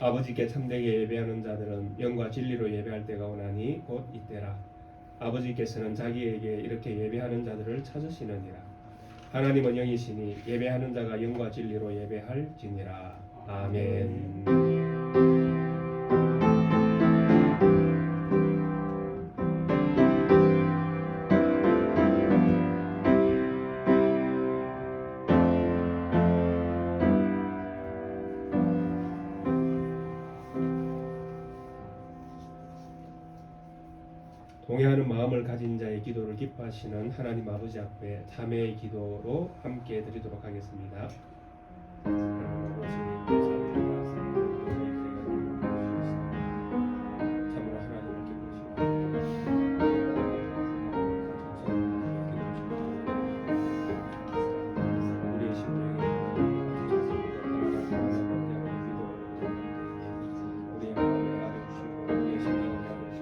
아버지께 참되게 예배하는 자들은 영과 진리로 예배할 때가 오나니 곧 이때라. 아버지께서는 자기에게 이렇게 예배하는 자들을 찾으시느니라. 하나님은 영이시니 예배하는 자가 영과 진리로 예배할지니라. 아멘. 동의하는 마음을 가진 자의 기도를 기뻐하시는 하나님 아버지 앞에 참회의 기도로 함께 드리도록 하겠습니다. 참으로 하나님을 기쁘시고 우리의 심령에 우리의 마음을 알아주시고 우리의 심령을 알아주시고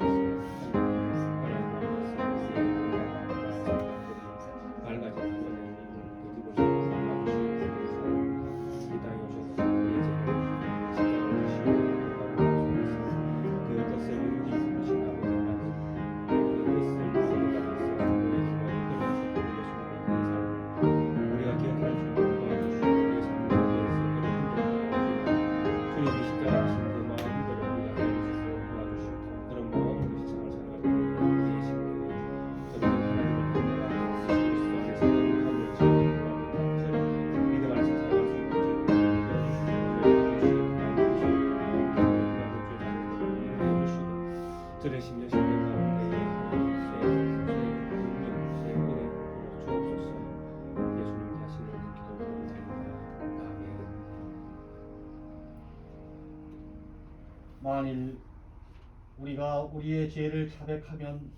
만일 우리가 우리의 죄를 자백하면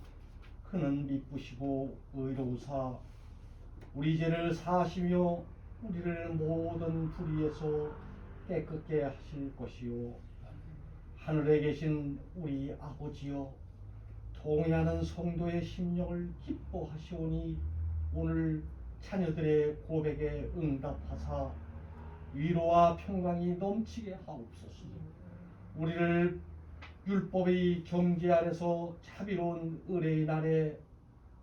그는 미쁘시고 의로우사 우리 죄를 사하시며 우리를 모든 불의에서 깨끗게 하실 것이요 하늘에 계신 우리 아버지여 동의하는 성도의 심령을 기뻐하시오니 오늘 자녀들의 고백에 응답하사 위로와 평강이 넘치게 하옵소서. 우리를 율법의 경계 아래서 자비로운 의뢰인 아래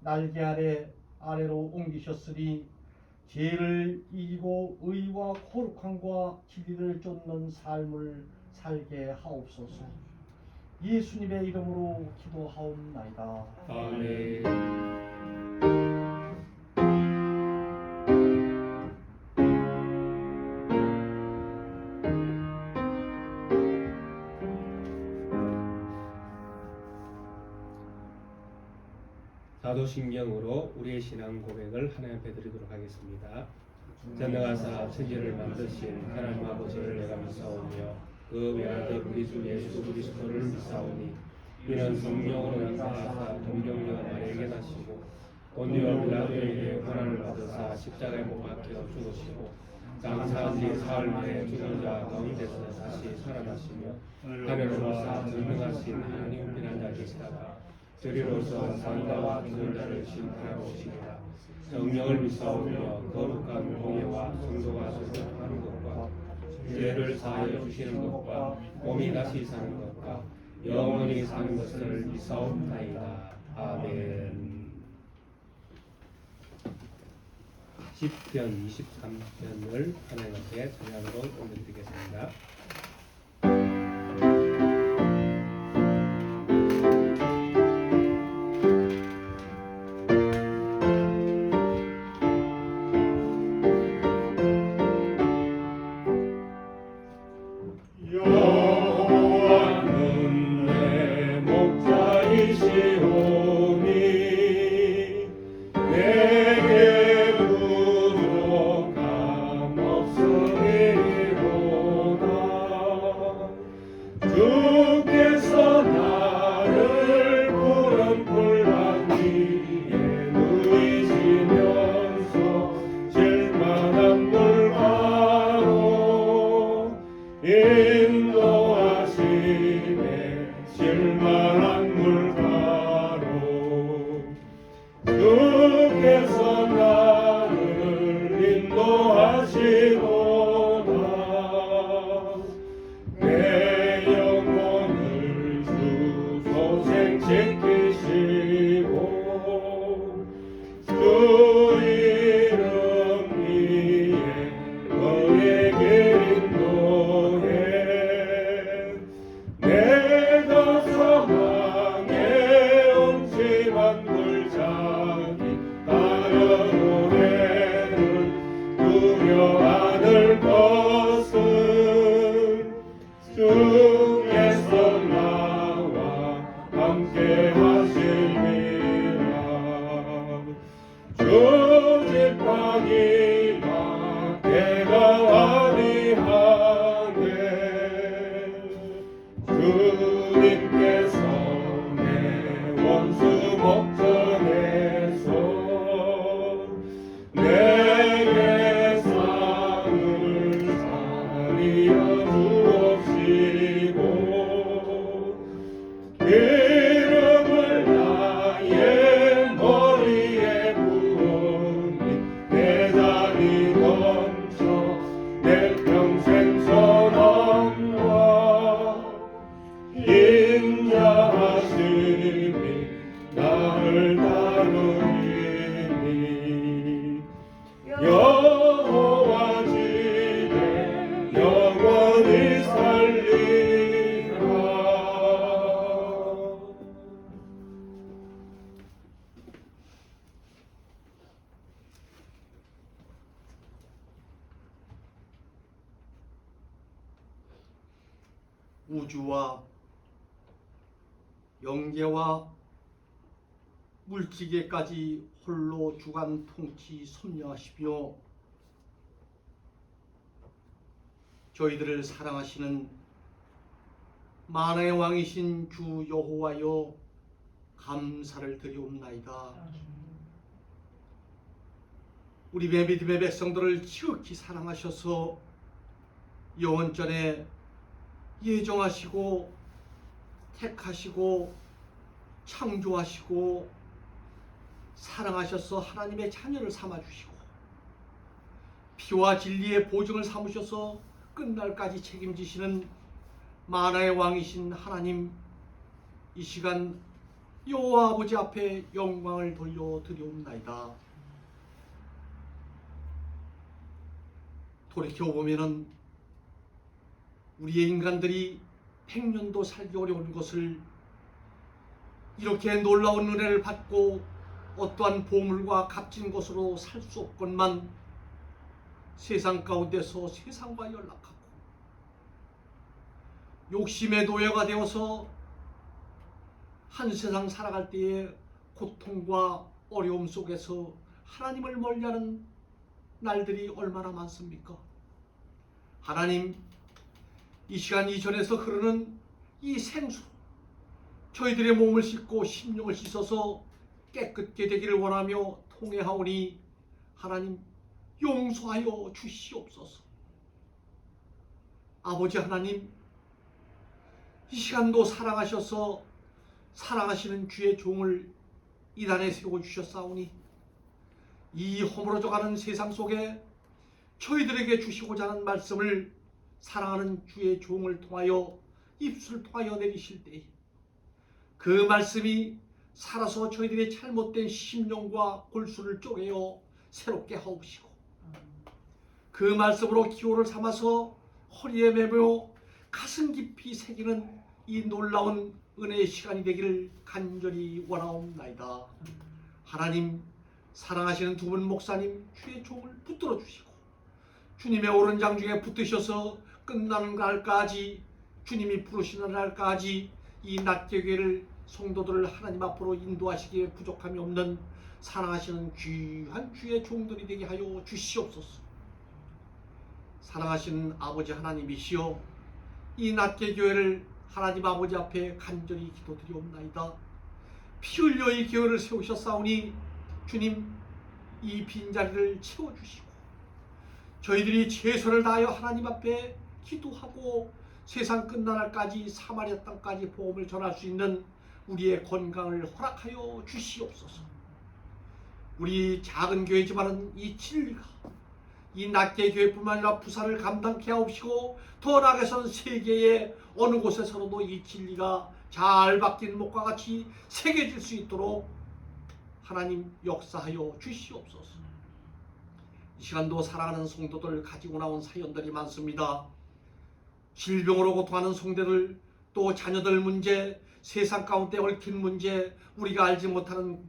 날개 아래로 옮기셨으니 죄를 이기고 의와 거룩함과 진리를 쫓는 삶을 살게 하옵소서. 예수님의 이름으로 기도하옵나이다. 아멘. 사도신경으로 우리의 신앙 고백을 하나님 앞에 드리도록 하겠습니다. 전능하사 천지를 만드신 하나님 아버지를 내가 믿사오며 그 외아들 우리 주 예수 그리스도를 믿사오니 이는 성령으로 역사하사 동정녀 마리아에게 나시고 본디오 빌라도에게 고난을 받으사 십자가에 못 박혀 죽으시고 장사한 지 사흘 만에 죽은 자 가운데서 다시 살아나시며 하늘로 올라 전능하신 하나님 피난자 계시다가 저리로서 산자와 죽은 자를 심판하러 오시리라. 성령을 믿사오며 거룩한 공예와 성도가 소속하는 것과 죄를 사하여 주시는 것과 몸이 다시 사는 것과 영원히 사는 것을 믿사옵나이다. 아멘. 10편 23편을 하나님 앞에 찬양으로 올려드리겠습니다. 주께서 나를 인도하시네. 주께서 나를 인도하시도다. 내 길 부족함 없으리로다. 인도하시네. 실만한 물가로. 인도하시네. 실만한 물가로. 주께서 나를 인도하시도다. 내 길 부족함 없으리로다. 인도하시네. 실만한 물가로. 주께서 나를 인도하시도다. 내 주님께서 내 원수 목전에서 내게 상을 차리어 주옵시고 기름을 나의 머리에 부으니 내 잔이 넘쳐 내 평생 선언과 인자하심이 나를 따르리니 여호와 지혜 영원히 살리라. 우주와 영계와 물지계까지 홀로 주관 통치 섭리하시며 저희들을 사랑하시는 만왕의 왕이신 주 여호와여 감사를 드리옵나이다. 우리 믿음의 백성들을 지극히 사랑하셔서 영원전에 예정하시고 택하시고 창조하시고 사랑하셔서 하나님의 자녀를 삼아주시고 피와 진리의 보증을 삼으셔서 끝날까지 책임지시는 만왕의 왕이신 하나님, 이 시간 여호와 아버지 앞에 영광을 돌려드리옵나이다. 돌이켜보면은 우리의 인간들이 100년도 살기 어려운 것을 이렇게 놀라운 은혜를 받고 어떠한 보물과 값진 것으로 살 수 없건만 세상 가운데서 세상과 연락하고 욕심의 노예가 되어서 한 세상 살아갈 때에 고통과 어려움 속에서 하나님을 멀리하는 날들이 얼마나 많습니까? 하나님, 이 시간 이전에서 흐르는 이 생수, 저희들의 몸을 씻고 심령을 씻어서 깨끗게 되기를 원하며 통회하오니 하나님 용서하여 주시옵소서. 아버지 하나님, 이 시간도 사랑하셔서 사랑하시는 주의 종을 이 단에 세워주셨사오니 이 허물어져가는 세상 속에 저희들에게 주시고자 하는 말씀을 사랑하는 주의 종을 통하여 입술을 통하여 내리실 때에 그 말씀이 살아서 저희들의 잘못된 심령과 골수를 쪼개어 새롭게 하옵시고 그 말씀으로 기호를 삼아서 허리에 매며 가슴 깊이 새기는 이 놀라운 은혜의 시간이 되기를 간절히 원하옵나이다. 하나님, 사랑하시는 두 분 목사님 주의 종을 붙들어 주시고 주님의 오른장 중에 붙으셔서 끝나는 날까지 주님이 부르시는 날까지 이 낮개교회를 성도들을 하나님 앞으로 인도하시기에 부족함이 없는 사랑하시는 귀한 주의 종들이 되게 하여 주시옵소서. 사랑하시는 아버지 하나님이시여, 이 낮개교회를 하나님 아버지 앞에 간절히 기도드리옵나이다. 피 흘려 이 교회를 세우셨사오니 주님, 이 빈자리를 채워주시고 저희들이 최선을 다하여 하나님 앞에 기도하고 세상 끝나날까지 사마리아 땅까지 복음을 전할 수 있는 우리의 건강을 허락하여 주시옵소서. 우리 작은 교회지만은 이 진리가 이 낮게 교회뿐만 아니라 부산을 감당케 하옵시고 더 나아가서는 세계의 어느 곳에서도 이 진리가 잘 박힌 목과 같이 새겨질 수 있도록 하나님 역사하여 주시옵소서. 이 시간도 사랑하는 성도들 가지고 나온 사연들이 많습니다. 질병으로 고통하는 성도들, 또 자녀들 문제, 세상 가운데 얽힌 문제, 우리가 알지 못하는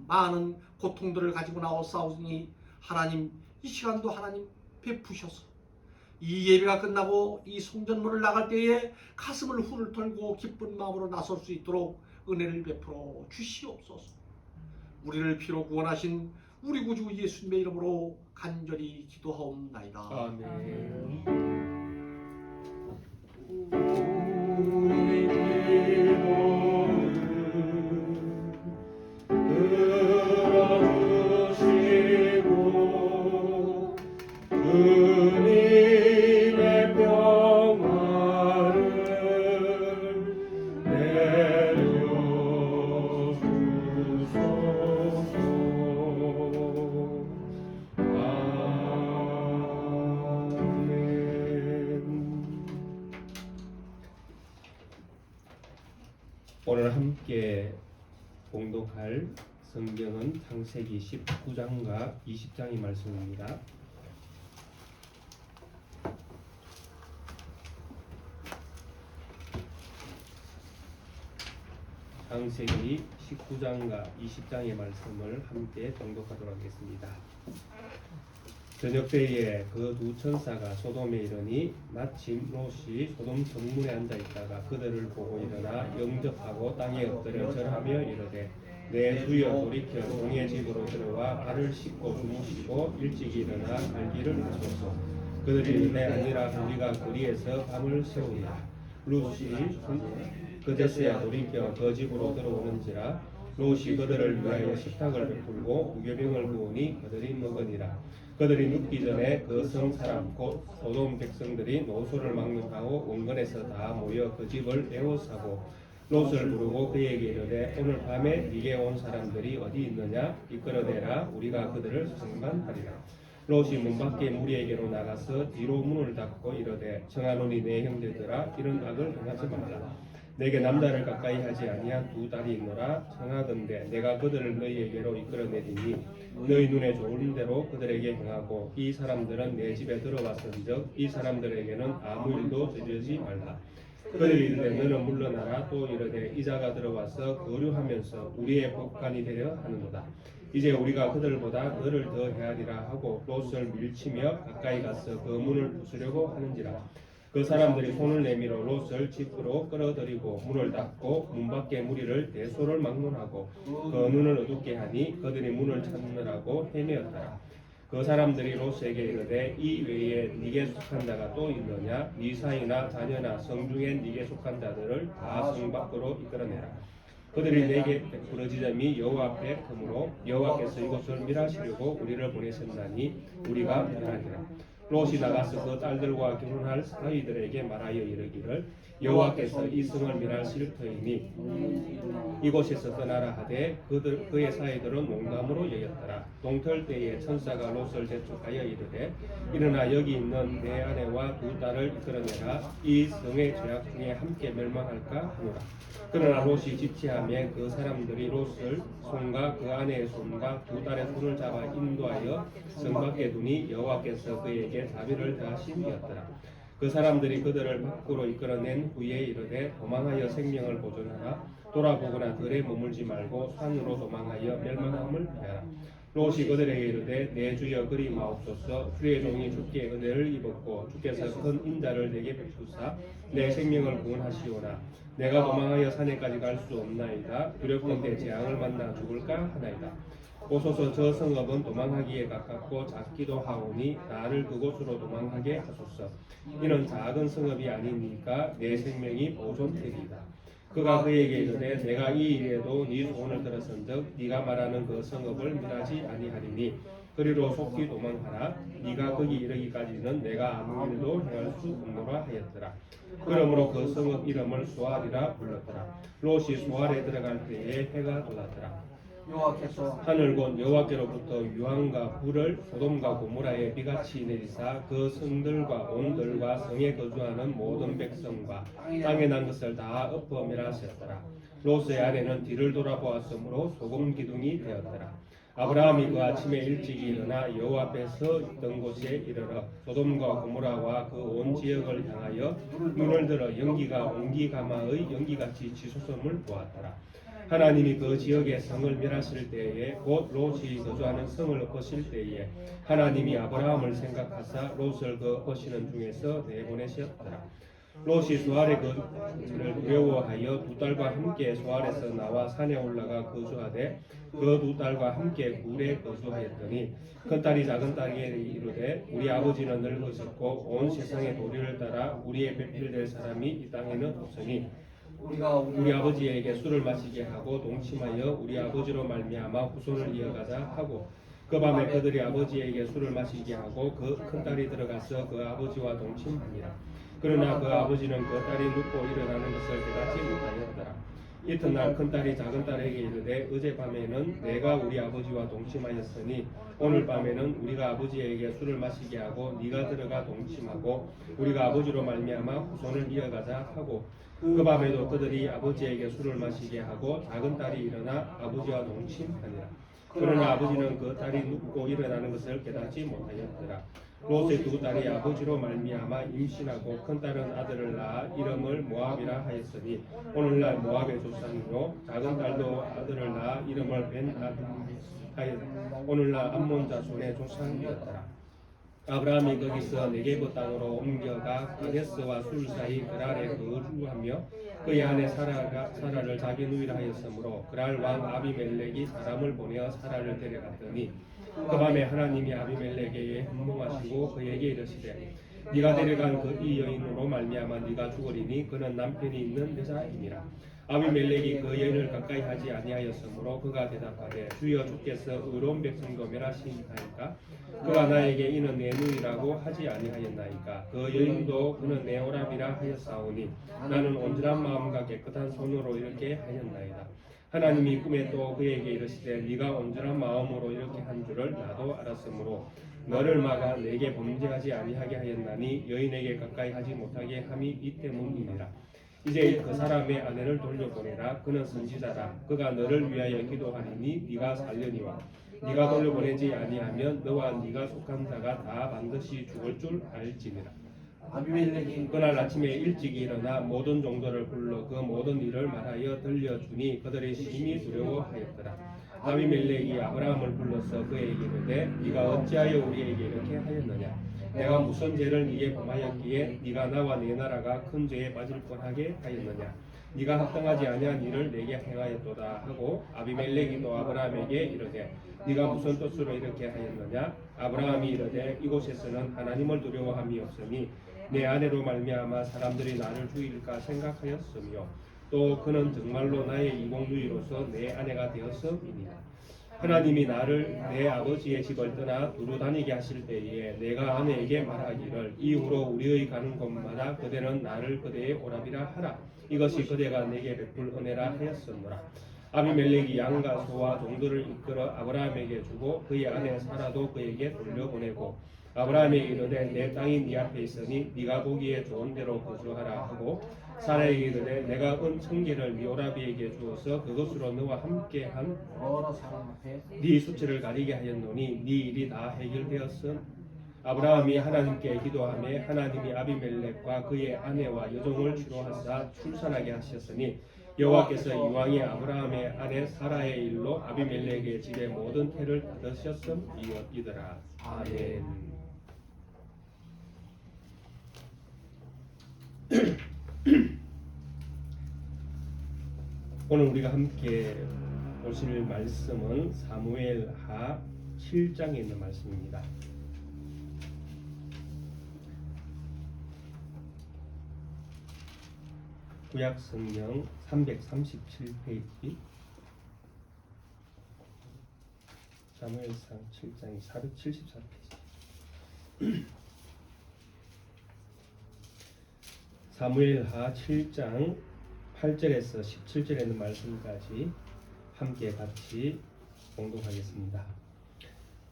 많은 고통들을 가지고 나오사오니 하나님, 이 시간도 하나님 베푸셔서 이 예배가 끝나고 이 성전문을 나갈 때에 가슴을 후를 털고 기쁜 마음으로 나설 수 있도록 은혜를 베풀어 주시옵소서. 우리를 피로 구원하신 우리 구주 예수님의 이름으로 간절히 기도하옵나이다. 아멘. 오늘 함께 봉독할 성경은 창세기 19장과 20장의 말씀입니다. 창세기 19장과 20장의 말씀을 함께 봉독하도록 하겠습니다. 저녁 때에 그 두 천사가 소돔에 이르니 마침 롯이 소돔 성문에 앉아 있다가 그들을 보고 일어나 영접하고 땅에 엎드려 절하며 이르되 내 주여 돌이켜 종의 집으로 들어와 발을 씻고 주무시고 일찍 일어나 갈 길을 하소서. 그들이 이르되 아니라 우리가 거리에서 밤을 새우리라. 롯이 그제서야 돌이켜 그 집으로 들어오는지라. 롯이 그들을 위하여 식탁을 베풀고 무교병을 부으니 그들이 먹으니라. 그들이 눕기 전에 그 성 사람 곧 소돔 백성들이 노소를 막론하고 원근에서 다 모여 그 집을 에워싸고 롯을 부르고 그에게 이르되 오늘 밤에 네게 온 사람들이 어디 있느냐 이끌어내라. 우리가 그들을 상반하리라. 롯이 문 밖에 무리에게로 나가서 뒤로 문을 닫고 이르되 청하노니 내 형제들아 이런 악을 행하지 말라. 내게 남자를 가까이 하지 아니한 두 딸이 있노라. 청하건대 내가 그들을 너희에게로 이끌어내리니 너희 눈에 좋은 대로 그들에게 행하고 이 사람들은 내 집에 들어왔은즉 이 사람들에게는 아무 일도 저지르지 말라. 그들이 이르되 너는 물러나라. 또 이르되 이자가 들어와서 거류하면서 우리의 법관이 되려 하는도다. 이제 우리가 그들보다 그를 더 헤아리라 하고 롯을 밀치며 가까이 가서 그 문을 부수려고 하는지라. 그 사람들이 손을 내밀어 롯을 집으로 끌어들이고 문을 닫고 문 밖에 무리를 대소를 막론하고 그 눈을 어둡게 하니 그들이 문을 찾느라고 헤매었더라. 그 사람들이 롯에게 이르되 이 외에 네게 속한 자가 또 있느냐? 네 사이나 자녀나 성중에 네게 속한 자들을 다 성 밖으로 이끌어내라. 그들이 내게 부르짖음이 여호와 앞에 크므로 여호와께서 이곳을 멸하시려고 우리를 보내셨나니 우리가 멸하리라. 롯이 나가서 그 딸들과 결혼할 사위들에게 말하여 이르기를 여호와께서 이 성을 멸하실 터이니 이곳에서 떠나라 하되 그의 사위들은 농담으로 여겼더라. 동틀 때에 천사가 롯을 재촉하여 이르되 일어나 여기 있는 내 아내와 두 딸을 이끌어내라. 이 성의 죄악 중에 함께 멸망할까 하노라. 그러나 롯이 지체하며 그 사람들이 롯을 손과 그 아내의 손과 두 딸의 손을 잡아 인도하여 성 밖에 두니 여호와께서 그에게 자비를 더하심이었더라. 그 사람들이 그들을 밖으로 이끌어낸 후에 이르되 도망하여 생명을 보존하라. 돌아보거나 들에 머물지 말고 산으로 도망하여 멸망함을 피하라. 롯이 그들에게 이르되 내 주여 그리 마옵소서. 주의 종이 주께 은혜를 입었고 주께서 큰 인자를 내게 베푸사 내 생명을 구원하시오나 내가 도망하여 산에까지 갈 수 없나이다. 두렵건대 재앙을 만나 죽을까 하나이다. 오소서. 저 성읍은 도망하기에 가깝고 작기도 하오니 나를 그곳으로 도망하게 하소서. 이는 작은 성읍이 아니니까 내 생명이 보존되리이다. 그가 그에게 이르되 내가 이 일에도 네 소원을 들었은즉 네가 말하는 그 성읍을 멸하지 아니하리니 그리로 속히 도망하라. 네가 거기 이르기까지는 내가 아무 일도 행할 수 없노라 하였더라. 그러므로 그 성읍 이름을 소알이라 불렀더라. 롯이 소알에 들어갈 때에 해가 돋았더라. 여호와께서 하늘 곧 여호와께로부터 유황과 불을 소돔과 고모라에 비같이 내리사 그 성들과 온들과 성에 거주하는 모든 백성과 땅에 난 것을 다 엎어 멸하셨더라. 롯의 아내는 뒤를 돌아보았으므로 소금 기둥이 되었더라. 아브라함이 그 아침에 일찍 일어나 여호와 앞에 서 있던 곳에 이르러 소돔과 고모라와 그 온 지역을 향하여 눈을 들어 연기가 온기가마의 연기같이 치솟음을 보았더라. 하나님이 그 지역의 성을 멸하실 때에 곧 롯이 거주하는 성을 엎으실 때에 하나님이 아브라함을 생각하사 롯을 그 엎으시는 중에서 내보내셨더라. 롯이 소알의 그를 두려워하여 두 딸과 함께 소알에서 나와 산에 올라가 거주하되 그 두 딸과 함께 굴에 거주하였더니 큰 딸이 작은 딸에게 이르되 우리 아버지는 늙으셨고 온 세상의 도리를 따라 우리의 배필될 사람이 이 땅에는 없으니 우리 아버지에게 술을 마시게 하고 동침하여 우리 아버지로 말미암아 후손을 이어가자 하고 그 밤에 그들이 아버지에게 술을 마시게 하고 그 큰딸이 들어가서 그 아버지와 동침하니라. 그러나 그 아버지는 그 딸이 눕고 일어나는 것을 깨닫지 못하였더라. 이튿날 큰딸이 작은딸에게 이르되 어젯밤에는 내가 우리 아버지와 동침하였으니 오늘 밤에는 우리가 아버지에게 술을 마시게 하고 네가 들어가 동침하고 우리가 아버지로 말미암아 후손을 이어가자 하고 그 밤에도 그들이 아버지에게 술을 마시게 하고 작은딸이 일어나 아버지와 동침하니라. 그러나 아버지는 그 딸이 눕고 일어나는 것을 깨닫지 못하였더라. 롯의 두 딸이 아버지로 말미암아 임신하고 큰딸은 아들을 낳아 이름을 모압이라 하였으니 오늘날 모압의 조상이요 작은 딸도 아들을 낳아 이름을 벤아딘 하였 오늘날 암몬 자손의 조상이었더라. 아브라함이 거기서 네게브 땅으로 옮겨가 가데스와 술 사이 그랄에 거주하며 그의 아내 사라를 자기 누이라 하였으므로 그랄 왕 아비멜렉이 사람을 보내어 사라를 데려갔더니 그 밤에 하나님이 아비멜렉에게 현몽하시고 그에게 이르시되 네가 데려간 그 이 여인으로 말미암아 네가 죽으리니 그는 남편이 있는 여자이니라. 아비멜렉이 그 여인을 가까이 하지 아니하였으므로 그가 대답하되 주여 주께서 의로운 백성도 멸하시나이까. 그가 나에게 이는 내 누이라고 하지 아니하였나이까. 그 여인도 그는 내 오랍이라 하였사오니 나는 온전한 마음과 깨끗한 손으로 이렇게 하였나이다. 하나님이 꿈에 또 그에게 이르시되 네가 온전한 마음으로 이렇게 한 줄을 나도 알았으므로 너를 막아 내게 범죄하지 아니하게 하였나니 여인에게 가까이 하지 못하게 함이 이 때문이니라. 이제 그 사람의 아내를 돌려보내라. 그는 선지자라. 그가 너를 위하여 기도하리니 네가 살려니와 네가 돌려보내지 아니하면 너와 네가 속한 자가 다 반드시 죽을 줄 알지니라. 아비멜렉이 그날 아침에 일찍 일어나 모든 종들을 불러 그 모든 일을 말하여 들려주니 그들이 심히 두려워하였더라. 아비멜렉이 아브라함을 불러서 그에게 이르되 네가 어찌하여 우리에게 이렇게 하였느냐. 내가 무슨 죄를 네게 범하였기에 네가 나와 네 나라가 큰 죄에 빠질 뻔하게 하였느냐. 네가 합당하지 아니한 일을 내게 행하였도다 하고 아비멜렉이 또 아브라함에게 이르되 네가 무슨 뜻으로 이렇게 하였느냐. 아브라함이 이르되 이곳에서는 하나님을 두려워함이 없으니 내 아내로 말미암아 사람들이 나를 죽일까 생각하였으며 또 그는 정말로 나의 이공누이로서 내 아내가 되었음이니라. 하나님이 나를 내 아버지의 집을 떠나 두루 다니게 하실 때에 내가 아내에게 말하기를 이후로 우리의 가는 곳마다 그대는 나를 그대의 오랍이라 하라. 이것이 그대가 내게 베풀 은혜라 하였으므로 아비멜렉이 양과 소와 종들을 이끌어 아브라함에게 주고 그의 아내 사라도 그에게 돌려보내고 아브라함이 이르되 내 땅이 네 앞에 있으니 네가 보기에 좋은 데로 거주하라 하고 사라에게 이르되 내가 은 청계를 네 오라비에게 주어서 그것으로 너와 함께한 여러 사람 앞에 네 수치를 가리게 하였노니 네 일이 다 해결되었음. 아브라함이 하나님께 기도하며 하나님이 아비멜렉과 그의 아내와 여종을 치료하사 출산하게 하셨으니 여호와께서 이왕에 아브라함의 아내 사라의 일로 아비멜렉의 집의 모든 태를 닫으셨음이더라. 아멘. 오늘 우리가 함께 보실 말씀은 사무엘하 7장에 있는 말씀입니다. 구약 성경 337페이지 사무엘상 7장이 474페이지 사무엘하 7장 8절에서 17절에 있는 말씀까지 함께 같이 공독하겠습니다.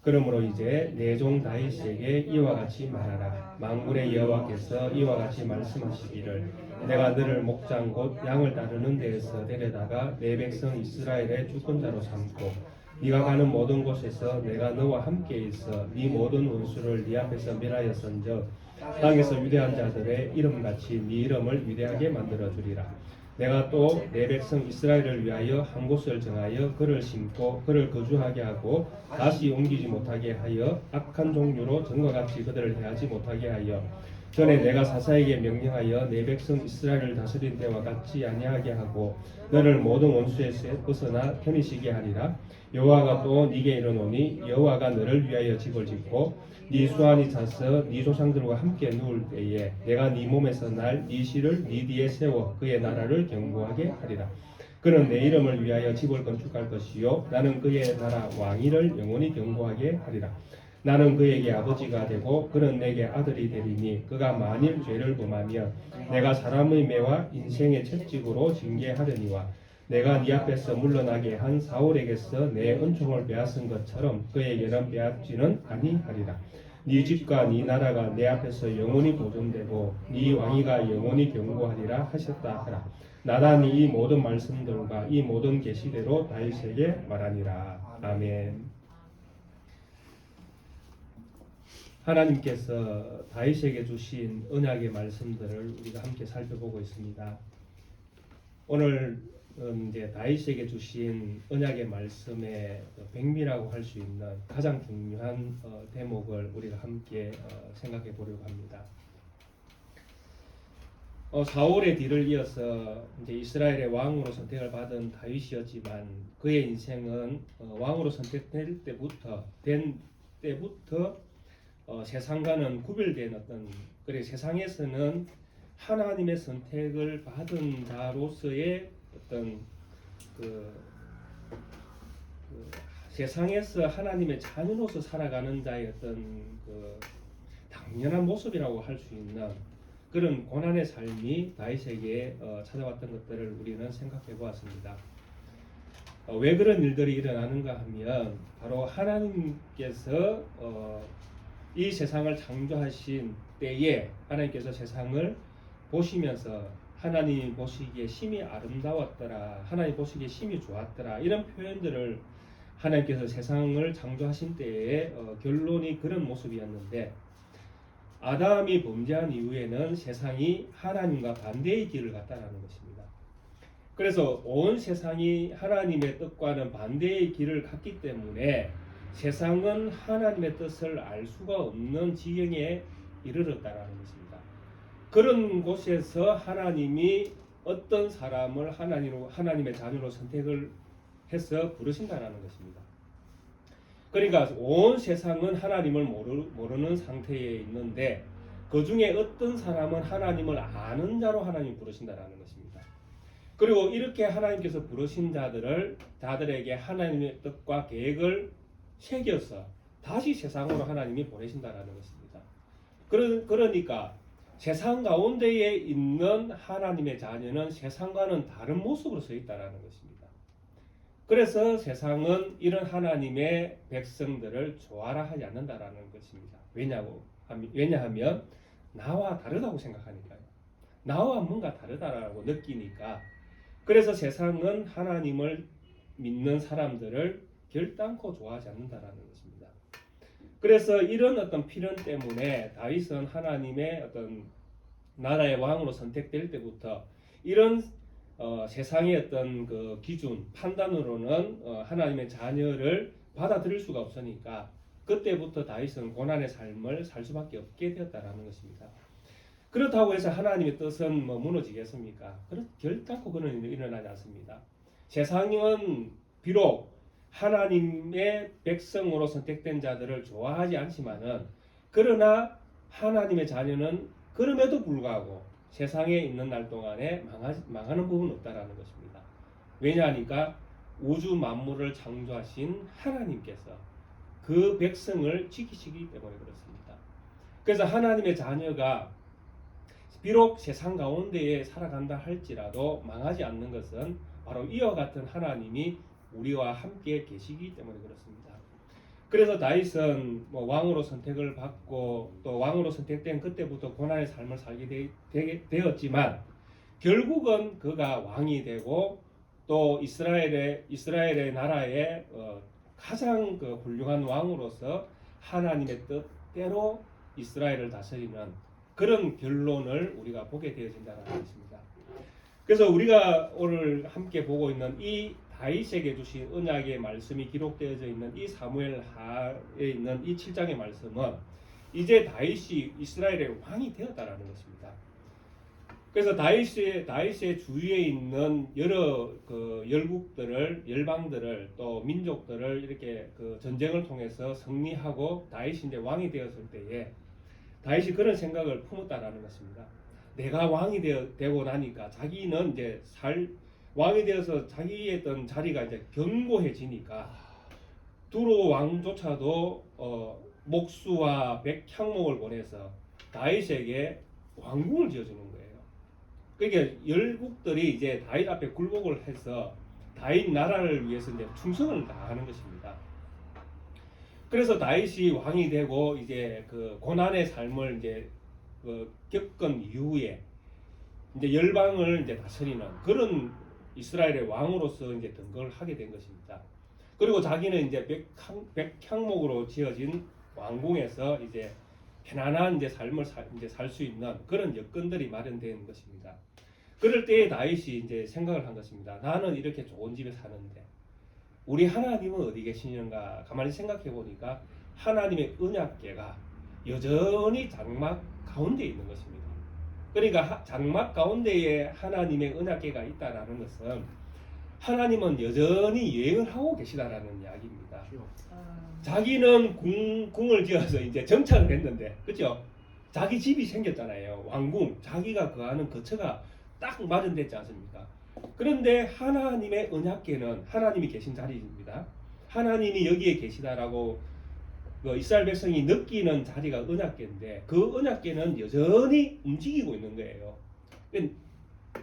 그러므로 이제 내 종 다윗에게 이와 같이 말하라. 만군의 여호와께서 이와 같이 말씀하시기를 내가 너를 목장 곧 양을 따르는 데에서 데려다가 내 백성 이스라엘의 주권자로 삼고 네가 가는 모든 곳에서 내가 너와 함께 있어 네 모든 원수를 네 앞에서 멸하였은즉 땅에서 위대한 자들의 이름같이 네 이름을 위대하게 만들어 주리라. 내가 또 내 백성 이스라엘을 위하여 한 곳을 정하여 그를 심고 그를 거주하게 하고 다시 옮기지 못하게 하여 악한 종류로 전과 같이 그들을 해하지 못하게 하여 전에 내가 사사에게 명령하여 내 백성 이스라엘을 다스린 때와 같이 아니하게 하고 너를 모든 원수에서 벗어나 편히 하리라. 여호와가 또 네게 이르노니 여호와가 너를 위하여 집을 짓고 네 수완이 차서 네 조상들과 함께 누울 때에 내가 네 몸에서 날 네 씨를 네 뒤에 세워 그의 나라를 견고하게 하리라. 그는 내 이름을 위하여 집을 건축할 것이요 나는 그의 나라 왕위를 영원히 견고하게 하리라. 나는 그에게 아버지가 되고 그는 내게 아들이 되리니 그가 만일 죄를 범하면 내가 사람의 매와 인생의 채찍으로 징계하려니와 내가 네 앞에서 물러나게 한 사울에게서 내 은총을 빼앗은 것처럼 그에게는 빼앗지는 아니하리라. 네 집과 네 나라가 내 앞에서 영원히 보존되고 네 왕위가 영원히 견고하리라 하셨다 하라. 나단이 이 모든 말씀들과 이 모든 계시대로 다윗에게 말하니라. 아멘. 하나님께서 다윗에게 주신 언약의 말씀들을 우리가 함께 살펴보고 있습니다. 오늘 이제 다윗에게 주신 언약의 말씀의 백미라고 할 수 있는 가장 중요한 대목을 우리가 함께 생각해 보려고 합니다. 사울의 뒤를 이어서 이제 이스라엘의 왕으로 선택을 받은 다윗이었지만 그의 인생은 왕으로 선택될 때부터 세상과는 구별된 그래 세상에서는 하나님의 선택을 받은 자로서의 어떤 세상에서 하나님의 자녀로서 살아가는 자의 어떤 당연한 모습이라고 할 수 있는 그런 고난의 삶이 다윗에게 찾아왔던 것들을 우리는 생각해 보았습니다. 왜 그런 일들이 일어나는가 하면 바로 하나님께서 이 세상을 창조하신 때에 하나님께서 세상을 보시면서 하나님 보시기에 심히 아름다웠더라, 하나님 보시기에 심히 좋았더라, 이런 표현들을 하나님께서 세상을 창조하신 때에 결론이 그런 모습이었는데, 아담이 범죄한 이후에는 세상이 하나님과 반대의 길을 갔다라는 것입니다. 그래서 온 세상이 하나님의 뜻과는 반대의 길을 갔기 때문에 세상은 하나님의 뜻을 알 수가 없는 지경에 이르렀다라는 것입니다. 그런 곳에서 하나님이 어떤 사람을 하나님의 자녀로 선택을 해서 부르신다라는 것입니다. 그러니까 온 세상은 하나님을 모르는 상태에 있는데 그 중에 어떤 사람은 하나님을 아는 자로 하나님 부르신다라는 것입니다. 그리고 이렇게 하나님께서 부르신 자들에게 하나님의 뜻과 계획을 새겨서 다시 세상으로 하나님이 보내신다라는 것입니다. 그러니까 세상 가운데에 있는 하나님의 자녀는 세상과는 다른 모습으로 서 있다라는 것입니다. 그래서 세상은 이런 하나님의 백성들을 좋아라 하지 않는다라는 것입니다. 왜냐하면 나와 다르다고 생각하니까요. 나와 뭔가 다르다라고 느끼니까. 그래서 세상은 하나님을 믿는 사람들을 결단코 좋아하지 않는다라는 것입니다. 그래서 이런 어떤 필연 때문에 다윗은 하나님의 어떤 나라의 왕으로 선택될 때부터 이런 세상의 어떤 그 기준, 판단으로는 하나님의 자녀를 받아들일 수가 없으니까 그때부터 다윗은 고난의 삶을 살 수밖에 없게 되었다라는 것입니다. 그렇다고 해서 하나님의 뜻은 무너지겠습니까? 결단코 그런 일이 일어나지 않습니다. 세상은 비록 하나님의 백성으로 선택된 자들을 좋아하지 않지만은 그러나 하나님의 자녀는 그럼에도 불구하고 세상에 있는 날 동안에 망하는 부분은 없다라는 것입니다. 왜냐하니까 우주 만물을 창조하신 하나님께서 그 백성을 지키시기 때문에 그렇습니다. 그래서 하나님의 자녀가 비록 세상 가운데에 살아간다 할지라도 망하지 않는 것은 바로 이와 같은 하나님이 우리와 함께 계시기 때문에 그렇습니다. 그래서 다윗은 왕으로 선택을 받고 또 왕으로 선택된 그때부터 고난의 삶을 살게 되었지만 결국은 그가 왕이 되고 또 이스라엘의 나라의 가장 훌륭한 왕으로서 하나님의 뜻대로 이스라엘을 다스리는 그런 결론을 우리가 보게 되어진다는 것입니다. 그래서 우리가 오늘 함께 보고 있는 이 다윗에게 주신 언약의 말씀이 기록되어져 있는 이 사무엘하에 있는 이 7장의 말씀은 이제 다윗이 이스라엘의 왕이 되었다라는 것입니다. 그래서 다윗의 주위에 있는 여러 열방들을 또 민족들을 이렇게 전쟁을 통해서 승리하고 다윗이 이제 왕이 되었을 때에 다윗이 그런 생각을 품었다라는 것입니다. 내가 왕이 되고 나니까 자기는 이제 왕이 되어서 자기의 어떤 자리가 이제 견고해지니까 두로 왕조차도 목수와 백향목을 보내서 다윗에게 왕궁을 지어주는 거예요. 그러니까 열국들이 이제 다윗 앞에 굴복을 해서 다윗 나라를 위해서 이제 충성을 다하는 것입니다. 그래서 다윗이 왕이 되고 이제 그 고난의 삶을 이제 겪은 이후에 이제 열방을 이제 다스리는 그런 이스라엘의 왕으로서 이제 등극을 하게 된 것입니다. 그리고 자기는 이제 백향목으로 지어진 왕궁에서 이제 편안한 이제 삶을 이제 살 수 있는 그런 여건들이 마련된 것입니다. 그럴 때에 다윗이 이제 생각을 한 것입니다. 나는 이렇게 좋은 집에 사는데 우리 하나님은 어디 계시는가 가만히 생각해 보니까 하나님의 언약궤가 여전히 장막 가운데 있는 것입니다. 그러니까 장막 가운데에 하나님의 언약궤가 있다라는 것은 하나님은 여전히 여행을 하고 계시다라는 이야기입니다. 자기는 궁을 지어서 이제 정착을 했는데, 그렇죠? 자기 집이 생겼잖아요. 왕궁, 자기가 거하는 거처가 딱 마련됐지 않습니까? 그런데 하나님의 언약궤는 하나님이 계신 자리입니다. 하나님이 여기에 계시다라고 이스라엘 백성이 느끼는 자리가 언약궤인데 그 언약궤는 여전히 움직이고 있는 거예요.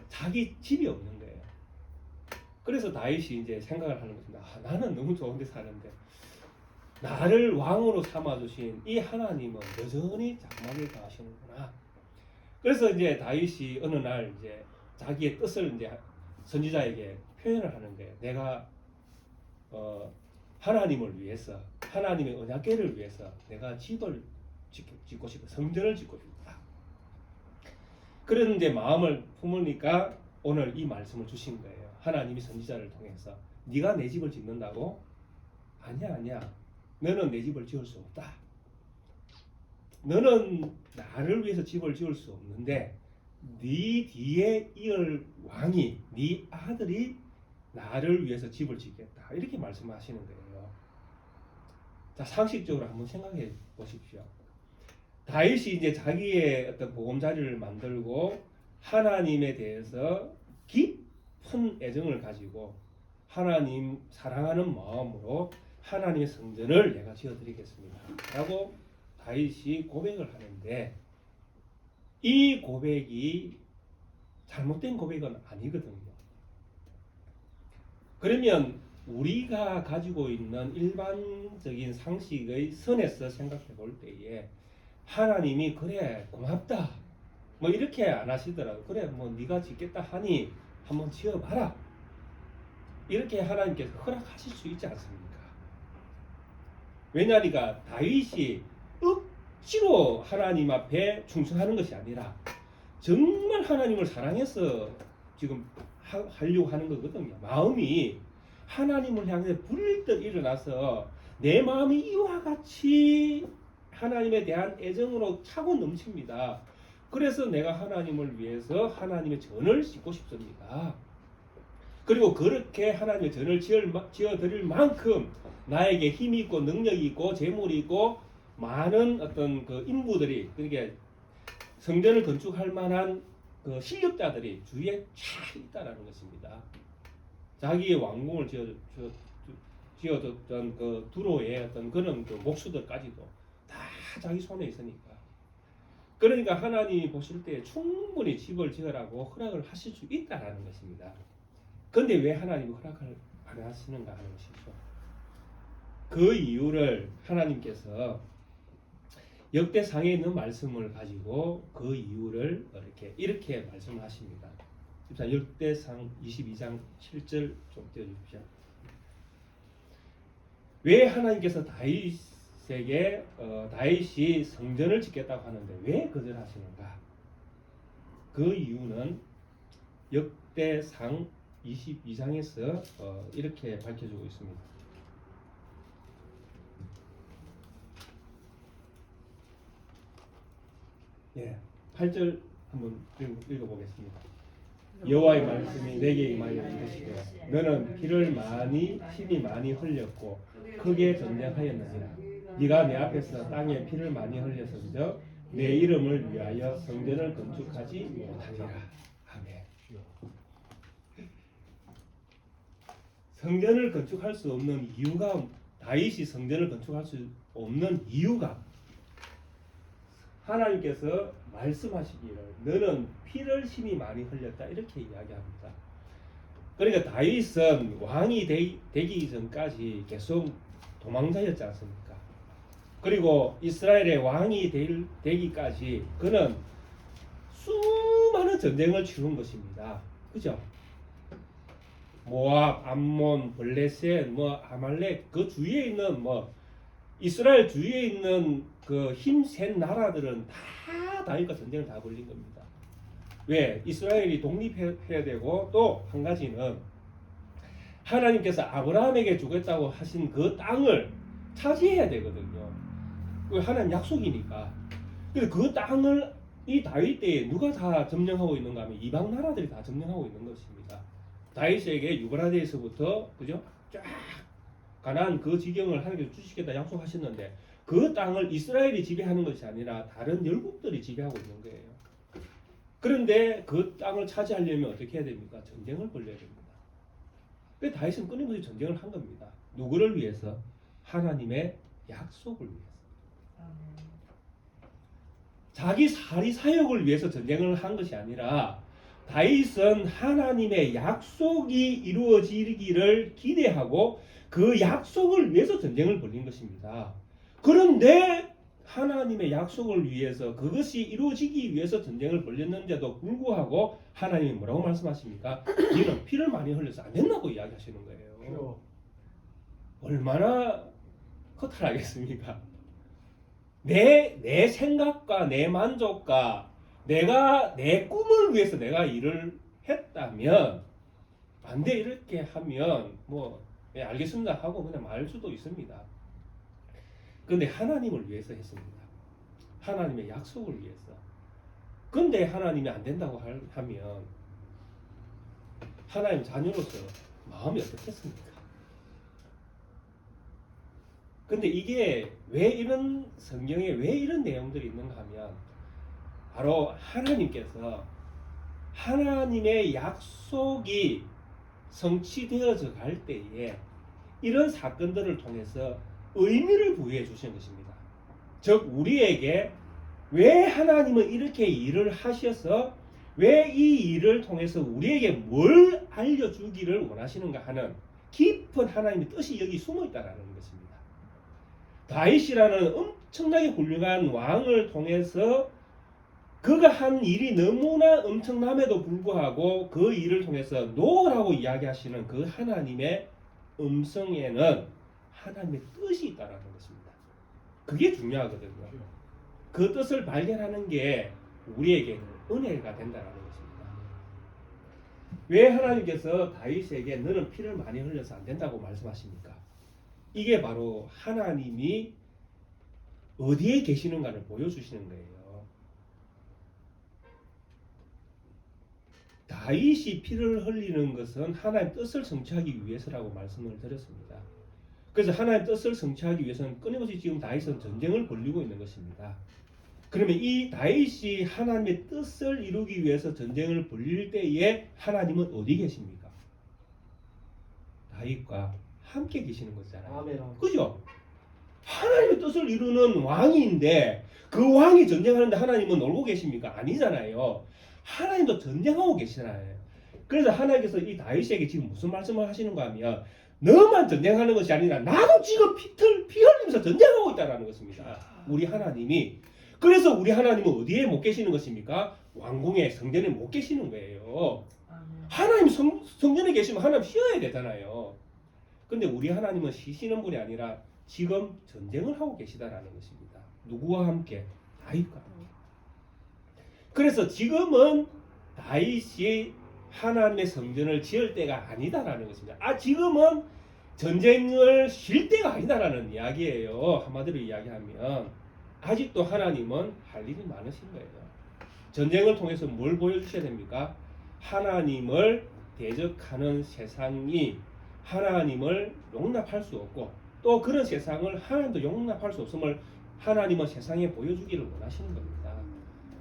자기 집이 없는 거예요. 그래서 다윗이 이제 생각을 하는 것입니다. 나는 너무 좋은 데 사는데 나를 왕으로 삼아주신 이 하나님은 여전히 장막에 거하시는구나. 그래서 이제 다윗이 어느 날 이제 자기의 뜻을 이제 선지자에게 표현을 하는 거예요. 내가 하나님을 위해서, 하나님의 언약궤를 위해서 내가 집을 짓고 싶어, 성전을 짓고 싶다. 그런데 마음을 품으니까 오늘 이 말씀을 주신 거예요. 하나님이 선지자를 통해서 네가 내 집을 짓는다고? 아니야. 너는 내 집을 지을 수 없다. 너는 나를 위해서 집을 지을 수 없는데 네 뒤에 이을 왕이, 네 아들이 나를 위해서 집을 짓겠다. 이렇게 말씀하시는 거예요. 자, 상식적으로 한번 생각해 보십시오. 다윗이 이제 자기의 어떤 보금자리를 만들고 하나님에 대해서 깊은 애정을 가지고 하나님 사랑하는 마음으로 하나님의 성전을 내가 지어드리겠습니다 라고 다윗이 고백을 하는데 이 고백이 잘못된 고백은 아니거든요. 그러면 우리가 가지고 있는 일반적인 상식의 선에서 생각해 볼 때에 하나님이 그래 고맙다 뭐 이렇게 안 하시더라도 그래 뭐 네가 짓겠다 하니 한번 지어봐라 이렇게 하나님께서 허락하실 수 있지 않습니까? 왜냐니까 다윗이 억지로 하나님 앞에 충성하는 것이 아니라 정말 하나님을 사랑해서 지금 하려고 하는 거거든요. 마음이 하나님을 향해 불듯 일어나서 내 마음이 이와 같이 하나님에 대한 애정으로 차고 넘칩니다. 그래서 내가 하나님을 위해서 하나님의 전을 짓고 싶습니다. 그리고 그렇게 하나님의 전을 지어드릴 만큼 나에게 힘이 있고 능력이 있고 재물이 있고 많은 어떤 그 인부들이 그러니까 성전을 건축할 만한 그 실력자들이 주위에 쫙 있다라는 것입니다. 자기의 왕궁을 지어줬던 그 두로의 어떤 그런 그 목수들까지도 다 자기 손에 있으니까. 그러니까 하나님이 보실 때 충분히 집을 지으라고 허락을 하실 수 있다라는 것입니다. 그런데 왜 하나님이 허락을 안 하시는가 하는 것이죠. 그 이유를 하나님께서 역대상에 있는 말씀을 가지고 그 이유를 이렇게 말씀을 하십니다. 역대상 22장 7절 좀 띄워주십시오. 왜 하나님께서 다윗에게 다윗이 성전을 짓겠다고 하는데 왜 거절하시는가? 그 이유는 역대상 22장에서 이렇게 밝혀주고 있습니다. 예, 8절 한번 읽어보겠습니다. 여호와의 말씀이 내게 임하여 이르시되 너는 피를 많이 힘이 많이 흘렸고 크게 전쟁하였느니라. 네가 내 앞에서 땅에 피를 많이 흘려서도 내 이름을 위하여 성전을 건축하지 못하리라. 아멘. 성전을 건축할 수 없는 이유가 다윗이 성전을 건축할 수 없는 이유가 하나님께서 말씀하시기를 너는 피를 심히 많이 흘렸다 이렇게 이야기합니다. 그러니까 다윗은 왕이 되기 전까지 계속 도망자였지 않습니까? 그리고 이스라엘의 왕이 되기까지 그는 수많은 전쟁을 치른 것입니다. 그죠? 모압, 암몬, 블레셋, 아말렉 그 주위에 있는 이스라엘 주위에 있는 그 힘센 나라들은 다 다윗과 전쟁을 다 벌린 겁니다. 왜? 이스라엘이 독립해야 되고 또 한 가지는 하나님께서 아브라함에게 주겠다고 하신 그 땅을 차지해야 되거든요. 그 하나님 약속이니까. 그래서 그 땅을 이 다윗 때에 누가 다 점령하고 있는가 하면 이방 나라들이 다 점령하고 있는 것입니다. 다윗에게 유브라데에서부터 그죠? 쫙 가나안 그 지경을 하나님께서 주시겠다 약속하셨는데 그 땅을 이스라엘이 지배하는 것이 아니라 다른 열국들이 지배하고 있는 거예요. 그런데 그 땅을 차지하려면 어떻게 해야 됩니까? 전쟁을 벌여야 됩니다. 그래서 다윗은 끊임없이 전쟁을 한 겁니다. 누구를 위해서? 하나님의 약속을 위해서. 자기 사리 사역을 위해서 전쟁을 한 것이 아니라 다윗은 하나님의 약속이 이루어지기를 기대하고 그 약속을 위해서 전쟁을 벌인 것입니다. 그런데 하나님의 약속을 위해서 그것이 이루어지기 위해서 전쟁을 벌였는데도 불구하고 하나님이 뭐라고 말씀하십니까? 너는 피를 많이 흘려서 안 된다고 이야기하시는 거예요. 얼마나 허탈하겠습니까? 내 생각과 내 만족과 내가 내 꿈을 위해서 내가 일을 했다면 안 돼 이렇게 하면 네, 알겠습니다 하고 그냥 말 수도 있습니다. 그런데 하나님을 위해서 했습니다. 하나님의 약속을 위해서. 근데 하나님이 안 된다고 하면 하나님 자녀로서 마음이 어떻겠습니까? 근데 이게 왜 이런 성경에 왜 이런 내용들이 있는가 하면 바로 하나님께서 하나님의 약속이 성취되어져 갈 때에 이런 사건들을 통해서 의미를 부여해 주시는 것입니다. 즉 우리에게 왜 하나님은 이렇게 일을 하셔서 왜 이 일을 통해서 우리에게 뭘 알려주기를 원하시는가 하는 깊은 하나님의 뜻이 여기 숨어 있다는 것입니다. 다윗이라는 엄청나게 훌륭한 왕을 통해서 그가 한 일이 너무나 엄청남에도 불구하고 그 일을 통해서 놓으라고 이야기하시는 그 하나님의 음성에는 하나님의 뜻이 있다는 것입니다. 그게 중요하거든요. 그 뜻을 발견하는 게 우리에게는 은혜가 된다는 것입니다. 왜 하나님께서 다윗에게 너는 피를 많이 흘려서 안 된다고 말씀하십니까? 이게 바로 하나님이 어디에 계시는가를 보여주시는 거예요. 다윗이 피를 흘리는 것은 하나님의 뜻을 성취하기 위해서라고 말씀을 드렸습니다. 그래서 하나님의 뜻을 성취하기 위해서는 끊임없이 지금 다윗은 전쟁을 벌이고 있는 것입니다. 그러면 이 다윗이 하나님의 뜻을 이루기 위해서 전쟁을 벌일 때에 하나님은 어디 계십니까? 다윗과 함께 계시는 거잖아요. 아멘. 그죠? 하나님의 뜻을 이루는 왕인데 그 왕이 전쟁하는데 하나님은 놀고 계십니까? 아니잖아요. 하나님도 전쟁하고 계시잖아요. 그래서 하나님께서 이 다윗에게 지금 무슨 말씀을 하시는가 하면 너만 전쟁하는 것이 아니라 나도 지금 피 흘리면서 전쟁하고 있다는 것입니다. 우리 하나님이. 그래서 우리 하나님은 어디에 못 계시는 것입니까? 왕궁의 성전에 못 계시는 거예요. 하나님 성전에 계시면 하나님 쉬어야 되잖아요. 근데 우리 하나님은 쉬시는 분이 아니라 지금 전쟁을 하고 계시다라는 것입니다. 누구와 함께? 다윗과 함께. 그래서 지금은 다윗이 하나님의 성전을 지을 때가 아니다라는 것입니다. 지금은 전쟁을 쉴 때가 아니다라는 이야기예요. 한마디로 이야기하면 아직도 하나님은 할 일이 많으신 거예요. 전쟁을 통해서 뭘 보여주셔야 됩니까? 하나님을 대적하는 세상이 하나님을 용납할 수 없고 또 그런 세상을 하나님도 용납할 수 없음을 하나님은 세상에 보여주기를 원하시는 겁니다.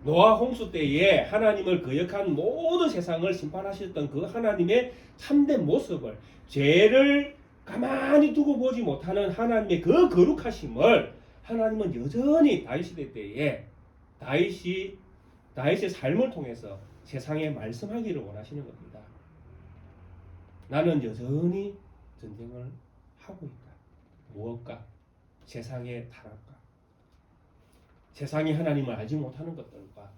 노아 홍수 때에 하나님을 거역한 모든 세상을 심판하셨던 그 하나님의 참된 모습을 죄를 가만히 두고 보지 못하는 하나님의 그 거룩하심을 하나님은 여전히 다윗 시대 때에 다윗의 삶을 통해서 세상에 말씀하기를 원하시는 겁니다. 나는 여전히 전쟁을 하고 있다. 무엇과? 세상의 타락과 세상이 하나님을 알지 못하는 것들과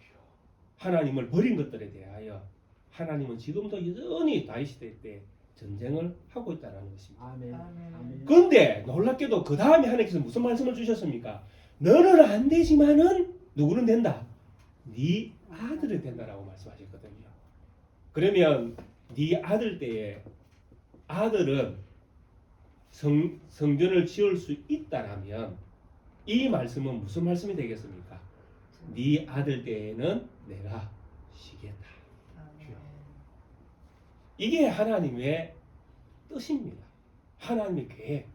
하나님을 버린 것들에 대하여 하나님은 지금도 여전히 다윗 시대 때 전쟁을 하고 있다는 것입니다. 아멘. 그런데 놀랍게도 그 다음에 하나님께서 무슨 말씀을 주셨습니까? 너는 안 되지만은 누구는 된다? 네 아들은 된다라고 말씀하셨거든요. 그러면 네 아들 때에 아들은 성전을 지을 수 있다라면 이 말씀은 무슨 말씀이 되겠습니까? 네 아들 때에는 내가 쉬겠다. 이게 하나님의 뜻입니다. 하나님의 계획.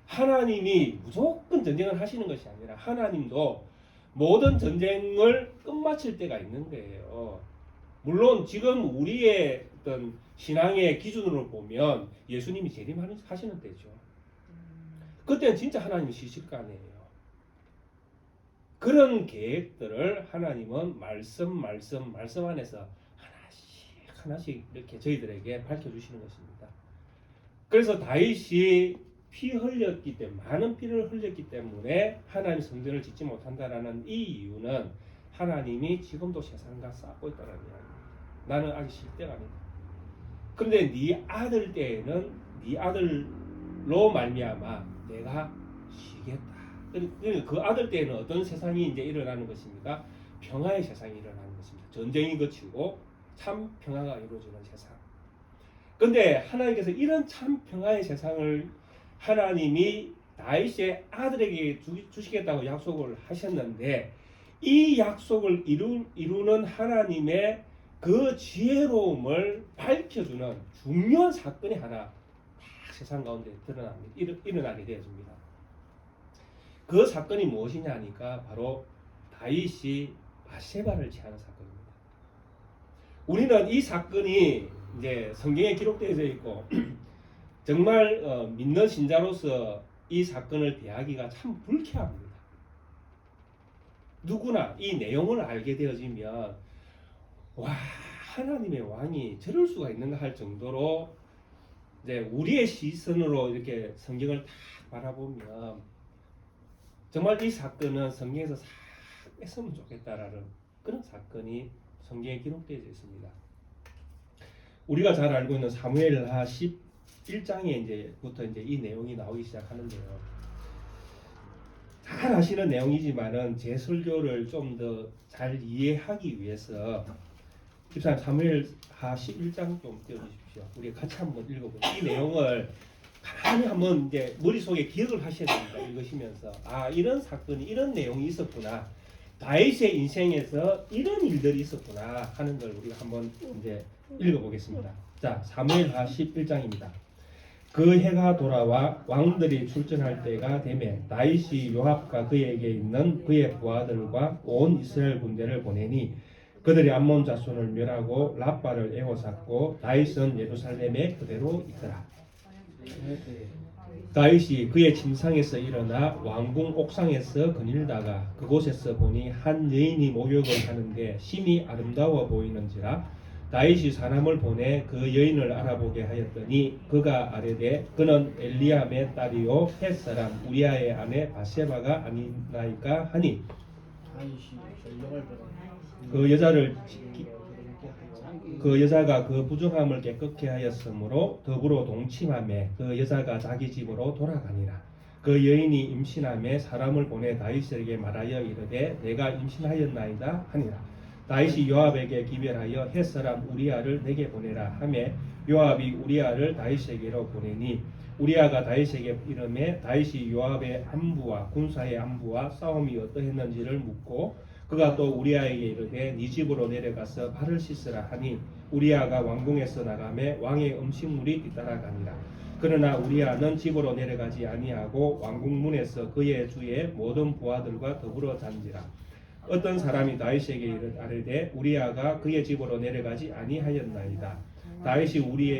하나님이 무조건 전쟁을 하시는 것이 아니라 하나님도 모든 전쟁을 끝마칠 때가 있는 거예요. 물론 지금 우리의 어떤 신앙의 기준으로 보면 예수님이 재림하시는 때죠. 그때는 진짜 하나님이 쉬실 거 아니에요. 그런 계획들을 하나님은 말씀 안에서 하나씩 이렇게 저희들에게 밝혀주시는 것입니다. 그래서 다윗이 많은 피를 흘렸기 때문에 하나님 성전을 짓지 못한다라는 이 이유는 하나님이 지금도 세상과 싸우고 있다는 이야기입니다. 나는 아직 쉴 때가 아니다. 그런데 네 아들 때에는 네 아들로 말미암아 내가 쉬겠다. 그 아들 때에는 어떤 세상이 이제 일어나는 것입니까? 평화의 세상이 일어나는 것입니다. 전쟁이 그치고 참 평화가 이루어지는 세상. 그런데 하나님께서 이런 참 평화의 세상을 하나님이 다윗의 아들에게 주시겠다고 약속을 하셨는데 이 약속을 이루는 하나님의 그 지혜로움을 밝혀주는 중요한 사건이 하나 딱 세상 가운데 일어나게 되어집니다. 그 사건이 무엇이냐 하니까 바로 다윗이 바세바를 취하는 사건입니다. 우리는 이 사건이 이제 성경에 기록되어 있고 정말 믿는 신자로서 이 사건을 대하기가 참 불쾌합니다. 누구나 이 내용을 알게 되어지면 와, 하나님의 왕이 저럴 수가 있는가 할 정도로 이제 우리의 시선으로 이렇게 성경을 딱 바라보면 정말 이 사건은 성경에서 싹 뺐으면 좋겠다라는 그런 사건이 성경에 기록되어 있습니다. 우리가 잘 알고 있는 사무엘하 11장에 이제부터 이 내용이 나오기 시작하는데요. 잘 아시는 내용이지만은 제 설교를 좀 더 잘 이해하기 위해서 집사님 사무엘하 11장 좀 띄워주십시오. 우리 같이 한번 읽어보죠. 이 내용을 가만히 한번 이제 머릿속에 기억을 하셔야 됩니다. 읽으시면서 이런 사건이 이런 내용이 있었구나. 다윗의 인생에서 이런 일들이 있었구나 하는 걸 우리가 한번 이제 읽어보겠습니다. 자, 사무엘하 11장입니다. 그 해가 돌아와 왕들이 출전할 때가 되매 다윗이 요압과 그에게 있는 그의 부하들과 온 이스라엘 군대를 보내니 그들이 암몬 자손을 멸하고 라빠를 에워쌌고 다윗은 예루살렘에 그대로 있더라. 다윗이 그의 침상에서 일어나 왕궁 옥상에서 거닐다가 그곳에서 보니 한 여인이 목욕을 하는데 심히 아름다워 보이는지라 다윗이 사람을 보내 그 여인을 알아보게 하였더니 그가 아뢰되 그는 엘리암의 딸이요 헷 사람 우리아의 아내 바세바가 아니나이까 하니 그 여자가 그 부정함을 깨끗게 하였으므로 더불어 동침하며 그 여자가 자기 집으로 돌아가니라. 그 여인이 임신하며 사람을 보내 다윗에게 말하여 이르되 내가 임신하였나이다 하니라. 다윗이 요압에게 기별하여 헷 사람 우리아를 내게 보내라 하매 요압이 우리아를 다윗에게로 보내니 우리아가 다윗에게 이르매 다윗이 요압의 안부와 군사의 안부와 싸움이 어떠했는지를 묻고 그가 또 우리아에게 이르되 네 집으로 내려가서 발을 씻으라 하니 우리아가 왕궁에서 나가매 왕의 음식물이 뒤따라가니라. 그러나 우리아는 집으로 내려가지 아니하고 왕궁 문에서 그의 주의 모든 부하들과 더불어 잔지라. 어떤 사람이 다윗에게 아뢰되 우리아가 그의 집으로 내려가지 아니하였나이다. 다윗이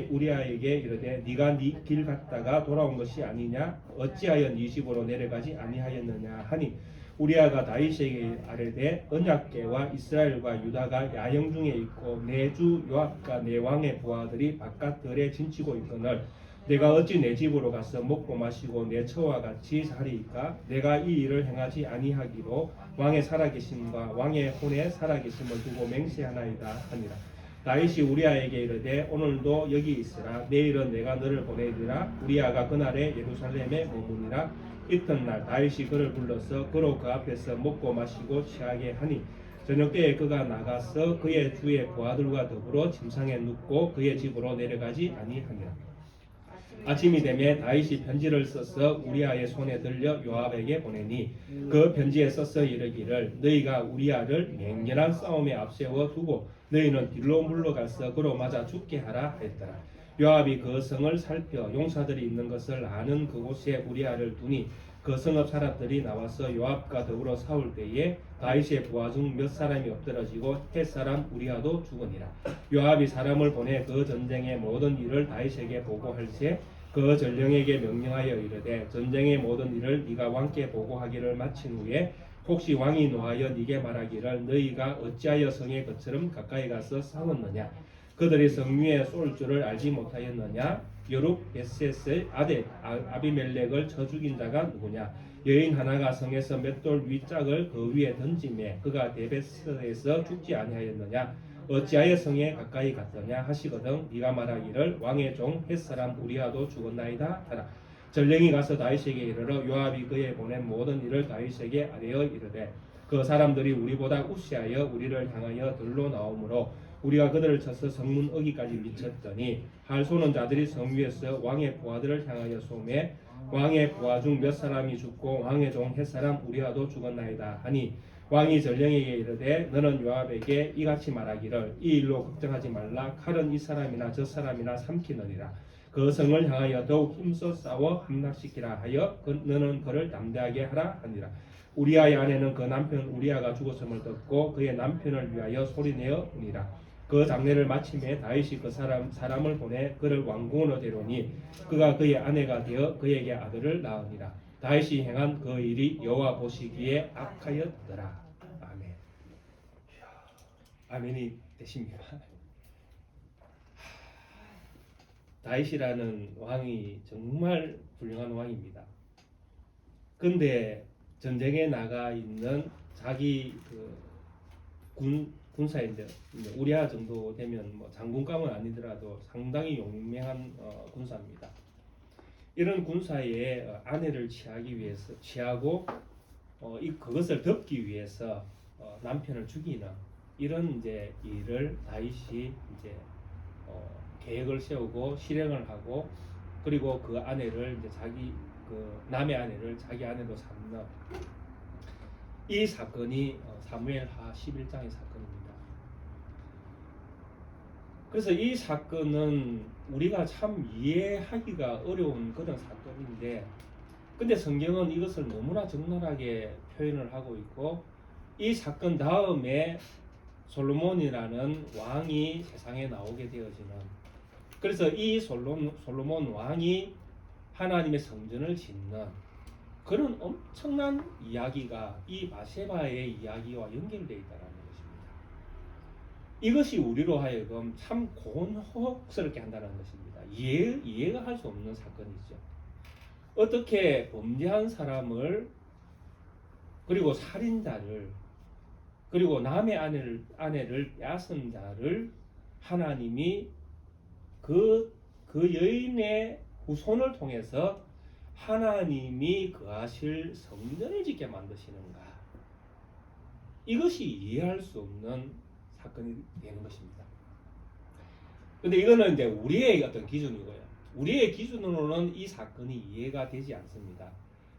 우리아에게 이르되 네가 네 길 갔다가 돌아온 것이 아니냐 어찌하여 네 집으로 내려가지 아니하였느냐 하니 우리아가 다윗에게 아뢰되 언약궤와 이스라엘과 유다가 야영 중에 있고 내 주 요압과 내 왕의 부하들이 바깥 들에 진치고 있거늘 내가 어찌 내 집으로 가서 먹고 마시고 내 처와 같이 자리이까? 내가 이 일을 행하지 아니하기로 왕의 살아계심과 왕의 혼의 살아계심을 두고 맹세하나이다 하니라. 다윗이 우리아에게 이르되 오늘도 여기 있으라. 내일은 내가 너를 보내리라. 우리아가 그날에 예루살렘에 머무니라. 이튿날 다윗이 그를 불러서 그로 그 앞에서 먹고 마시고 취하게 하니 저녁 때에 그가 나가서 그의 주의 부하들과 더불어 침상에 눕고 그의 집으로 내려가지 아니하니라. 아침이 되매 다윗이 편지를 써서 우리아의 손에 들려 요압에게 보내니 그 편지에 써서 이르기를 너희가 우리아를 맹렬한 싸움에 앞세워 두고 너희는 뒤로 물러가서 그로 맞아 죽게 하라 했더라. 요압이 그 성을 살펴 용사들이 있는 것을 아는 그곳에 우리아를 두니 그 성읍 사람들이 나와서 요압과 더불어 싸울 때에 다윗의 부하 중 몇 사람이 엎드러지고 헷 사람 우리아도 죽으니라. 요압이 사람을 보내 그 전쟁의 모든 일을 다윗에게 보고할세 그 전령에게 명령하여 이르되 전쟁의 모든 일을 네가 왕께 보고하기를 마친 후에 혹시 왕이 노하여 네게 말하기를 너희가 어찌하여 성의 것처럼 가까이 가서 싸웠느냐 그들이 성 위에 쏠 줄을 알지 못하였느냐 여룹 베셋의 아들 아비멜렉을 쳐 죽인 자가 누구냐 여인 하나가 성에서 맷돌 윗짝을 그 위에 던지매 그가 데베스에서 죽지 아니하였느냐 어찌하여 성에 가까이 갔더냐 하시거든 네가 말하기를 왕의 종 햇사람 우리아도 죽었나이다 하라. 전령이 가서 다윗에게 이르러 요압이 그에 보낸 모든 일을 다윗에게 아뢰어 이르되 그 사람들이 우리보다 우시하여 우리를 향하여 들로 나오므로 우리가 그들을 쳐서 성문 어기까지 미쳤더니 할 쏘는 자들이 성 위에서 왕의 부하들을 향하여 쏘매 왕의 부하 중 몇 사람이 죽고 왕의 종 햇사람 우리아도 죽었나이다 하니 왕이 전령에게 이르되 너는 요압에게 이같이 말하기를 이 일로 걱정하지 말라. 칼은 이 사람이나 저 사람이나 삼키느니라. 그 성을 향하여 더욱 힘써 싸워 함락시키라 하여 너는 그를 담대하게 하라 하니라. 우리아의 아내는 그 남편 우리아가 죽었음을 듣고 그의 남편을 위하여 소리내어 우니라. 그 장례를 마침에 다윗이 그 사람을 보내 그를 왕궁으로 데려오니 그가 그의 아내가 되어 그에게 아들을 낳으니라. 다윗이 행한 그 일이 여호와 보시기에 악하였더라. 아멘. 아멘이 되십니까? 다윗이라는 왕이 정말 훌륭한 왕입니다. 근데 전쟁에 나가 있는 자기 군사인데 우리아 정도 되면 뭐 장군감은 아니더라도 상당히 용맹한 군사입니다. 이런 군사의 아내를 취하고 그것을 덮기 위해서 남편을 죽이는 이런 이제 일을 다윗이 이제 계획을 세우고 실행을 하고 그리고 그 아내를 이제 자기 그 남의 아내를 자기 아내로 삼는 이 사건이 사무엘하 11장의 사건입니다. 그래서 이 사건은 우리가 참 이해하기가 어려운 그런 사건인데 근데 성경은 이것을 너무나 적나라하게 표현을 하고 있고 이 사건 다음에 솔로몬이라는 왕이 세상에 나오게 되어지는 그래서 이 솔로몬 왕이 하나님의 성전을 짓는 그런 엄청난 이야기가 이 바세바의 이야기와 연결되어 있다는 것입니다. 이것이 우리로 하여금 참 곤혹스럽게 한다는 것입니다. 이해가 할 수 없는 사건이죠. 어떻게 범죄한 사람을 그리고 살인자를 그리고 남의 아내를 빼앗은 자를 하나님이 그 여인의 후손을 통해서 하나님이 거하실 성전을 짓게 만드시는가? 이것이 이해할 수 없는 사건이 되는 것입니다. 근데 이거는 이제 우리의 어떤 기준이고요. 우리의 기준으로는 이 사건이 이해가 되지 않습니다.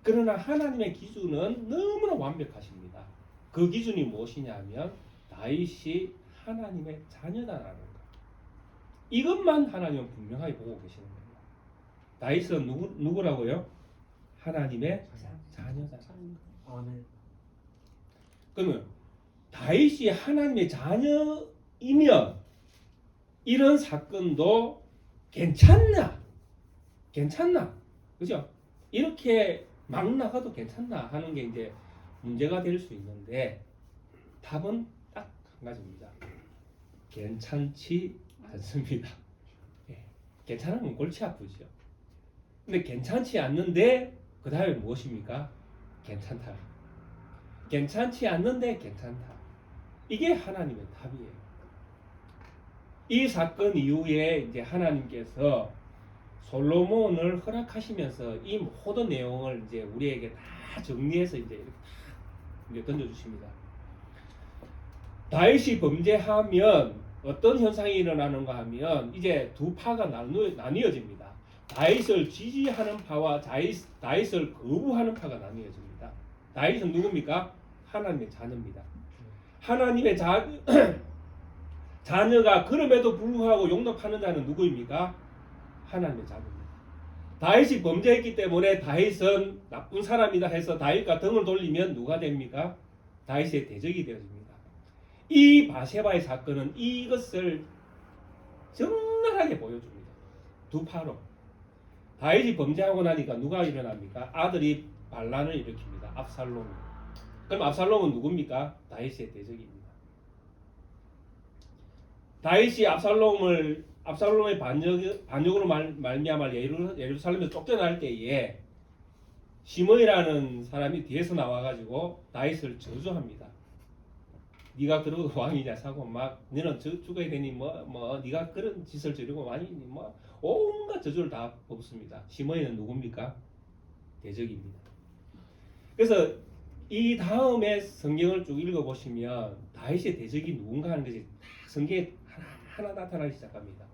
그러나 하나님의 기준은 너무나 완벽하십니다. 그 기준이 무엇이냐면 다윗이 하나님의 자녀다라는 것. 이것만 하나님은 분명하게 보고 계시는 겁니다. 다윗은 누구라고요? 하나님의 자녀다. 아멘. 그러면 다윗이 하나님의 자녀이면 이런 사건도 괜찮나? 그죠? 이렇게 막 나가도 괜찮나 하는 게 이제 문제가 될 수 있는데 답은 딱 한 가지입니다. 괜찮지 않습니다. 예, 괜찮으면 골치 아프죠. 근데 괜찮지 않는데 그 다음에 무엇입니까? 괜찮다. 괜찮지 않는데 괜찮다. 이게 하나님의 답이에요. 이 사건 이후에 이제 하나님께서 솔로몬을 허락하시면서 이 모든 내용을 이제 우리에게 다 정리해서 이제 이렇게 다 이제 던져주십니다. 다윗이 범죄하면 어떤 현상이 일어나는가 하면 이제 두 파가 나뉘어집니다. 다윗을 지지하는 파와 다윗을 거부하는 파가 나뉘어집니다. 다윗은 누굽니까? 하나님의 자녀입니다. 하나님의 자녀가 그럼에도 불구하고 용납하는 자는 누구입니까? 하나님의 자녀입니다. 다윗이 범죄했기 때문에 다윗은 나쁜 사람이다 해서 다윗과 등을 돌리면 누가 됩니까? 다윗의 대적이 되어집니다. 이 바세바의 사건은 이것을 적나라하게 보여줍니다. 두 파로. 다윗이 범죄하고 나니까 누가 일어납니까? 아들이 반란을 일으킵니다. 압살롬이. 그럼 압살롬은 누굽니까? 다윗의 대적입니다. 다윗이 압살롬의 반역으로 말미암아 예루살렘에서 쫓겨날 때에 시므이라는 사람이 뒤에서 나와가지고 다윗을 저주합니다. 네가 그러고 왕이냐 사고 막 너는 죽어야 되니 뭐 네가 그런 짓을 저리고 왕이니 뭐 온갖 저주를 다 뽑습니다. 시므이는 누굽니까? 대적입니다. 그래서 이 다음에 성경을 쭉 읽어보시면 다윗의 대적이 누군가 하는 것이 다 성경에 하나 나타나기 시작합니다.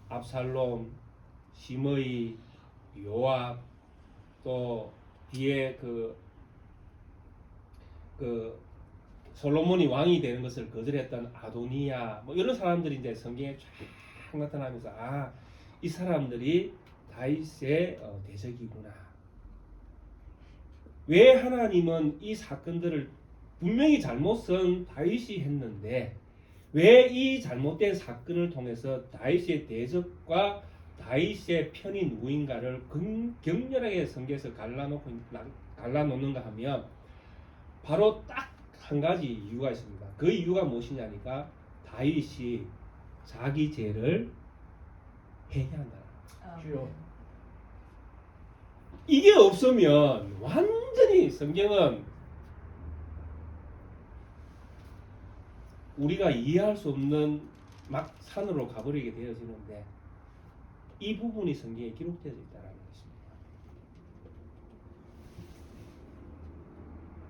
압살롬, 시므이, 요압, 또 뒤에 그 솔로몬이 왕이 되는 것을 거절했던 아도니아, 뭐 이런 사람들이 이제 성경에 쫙 나타나면서 이 사람들이 다윗의 대적이구나. 왜 하나님은 이 사건들을 분명히 잘못은 다윗이 했는데 왜 이 잘못된 사건을 통해서 다윗의 대적과 다윗의 편이 누구인가를 격렬하게 성경에서 갈라놓는가 하면 바로 딱 한 가지 이유가 있습니다. 그 이유가 무엇이냐니까 다윗이 자기 죄를 회개한다. 이게 없으면 완전히 성경은 우리가 이해할 수 없는 막 산으로 가버리게 되어지는데 이 부분이 성경에 기록되어 있다는 것입니다.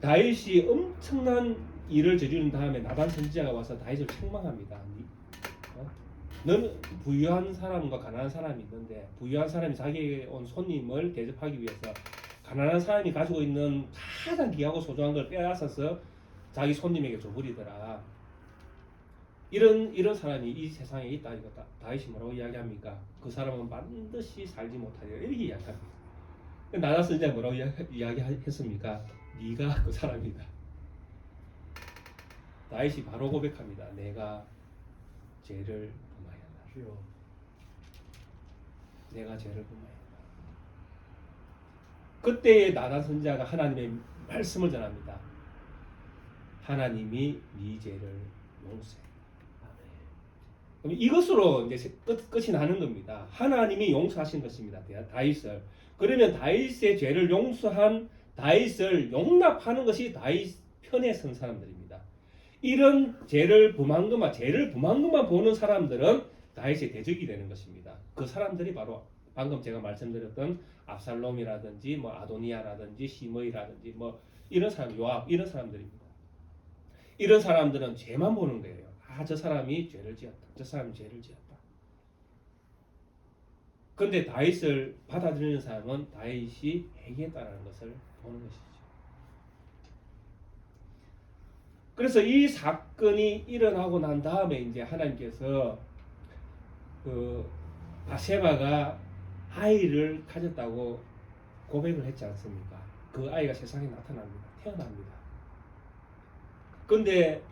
다윗이 엄청난 일을 저지른 다음에 나단 선지자가 와서 다윗을 책망합니다. 너는 부유한 사람과 가난한 사람이 있는데 부유한 사람이 자기에게 온 손님을 대접하기 위해서 가난한 사람이 가지고 있는 가장 귀하고 소중한 걸 빼앗아서 자기 손님에게 줘버리더라. 이런 사람이 이 세상에 있다니까 다윗이 뭐라고 이야기합니까? 그 사람은 반드시 살지 못하리라 이렇게 이야기합니다. 나단 선지자가 뭐라고 이야기했습니까? 네가 그 사람이다. 다윗이 바로 고백합니다. 내가 죄를 범하였다. 내가 죄를 범하였다. 그때의 나단 선지자가 하나님의 말씀을 전합니다. 하나님이 네 죄를 용서해. 그럼 이것으로 이제 끝이 나는 겁니다. 하나님이 용서하신 것입니다. 다윗을. 그러면 다윗의 죄를 용서한 다윗을 용납하는 것이 다윗 편에 선 사람들입니다. 이런 죄를 범한 것만 보는 사람들은 다윗의 대적이 되는 것입니다. 그 사람들이 바로 방금 제가 말씀드렸던 압살롬이라든지 뭐 아도니아라든지 시므이라든지 뭐 이런 사람, 요압 이런 사람들입니다. 이런 사람들은 죄만 보는 거예요. 저 사람이 죄를 지었다. 저 사람이 죄를 지었다. 그런데 다윗을 받아들이는 사람은 다윗이 회개했다는 것을 보는 것이죠. 그래서 이 사건이 일어나고 난 다음에 이제 하나님께서 그 바세바가 아이를 가졌다고 고백을 했지 않습니까? 그 아이가 세상에 나타납니다. 태어납니다. 그런데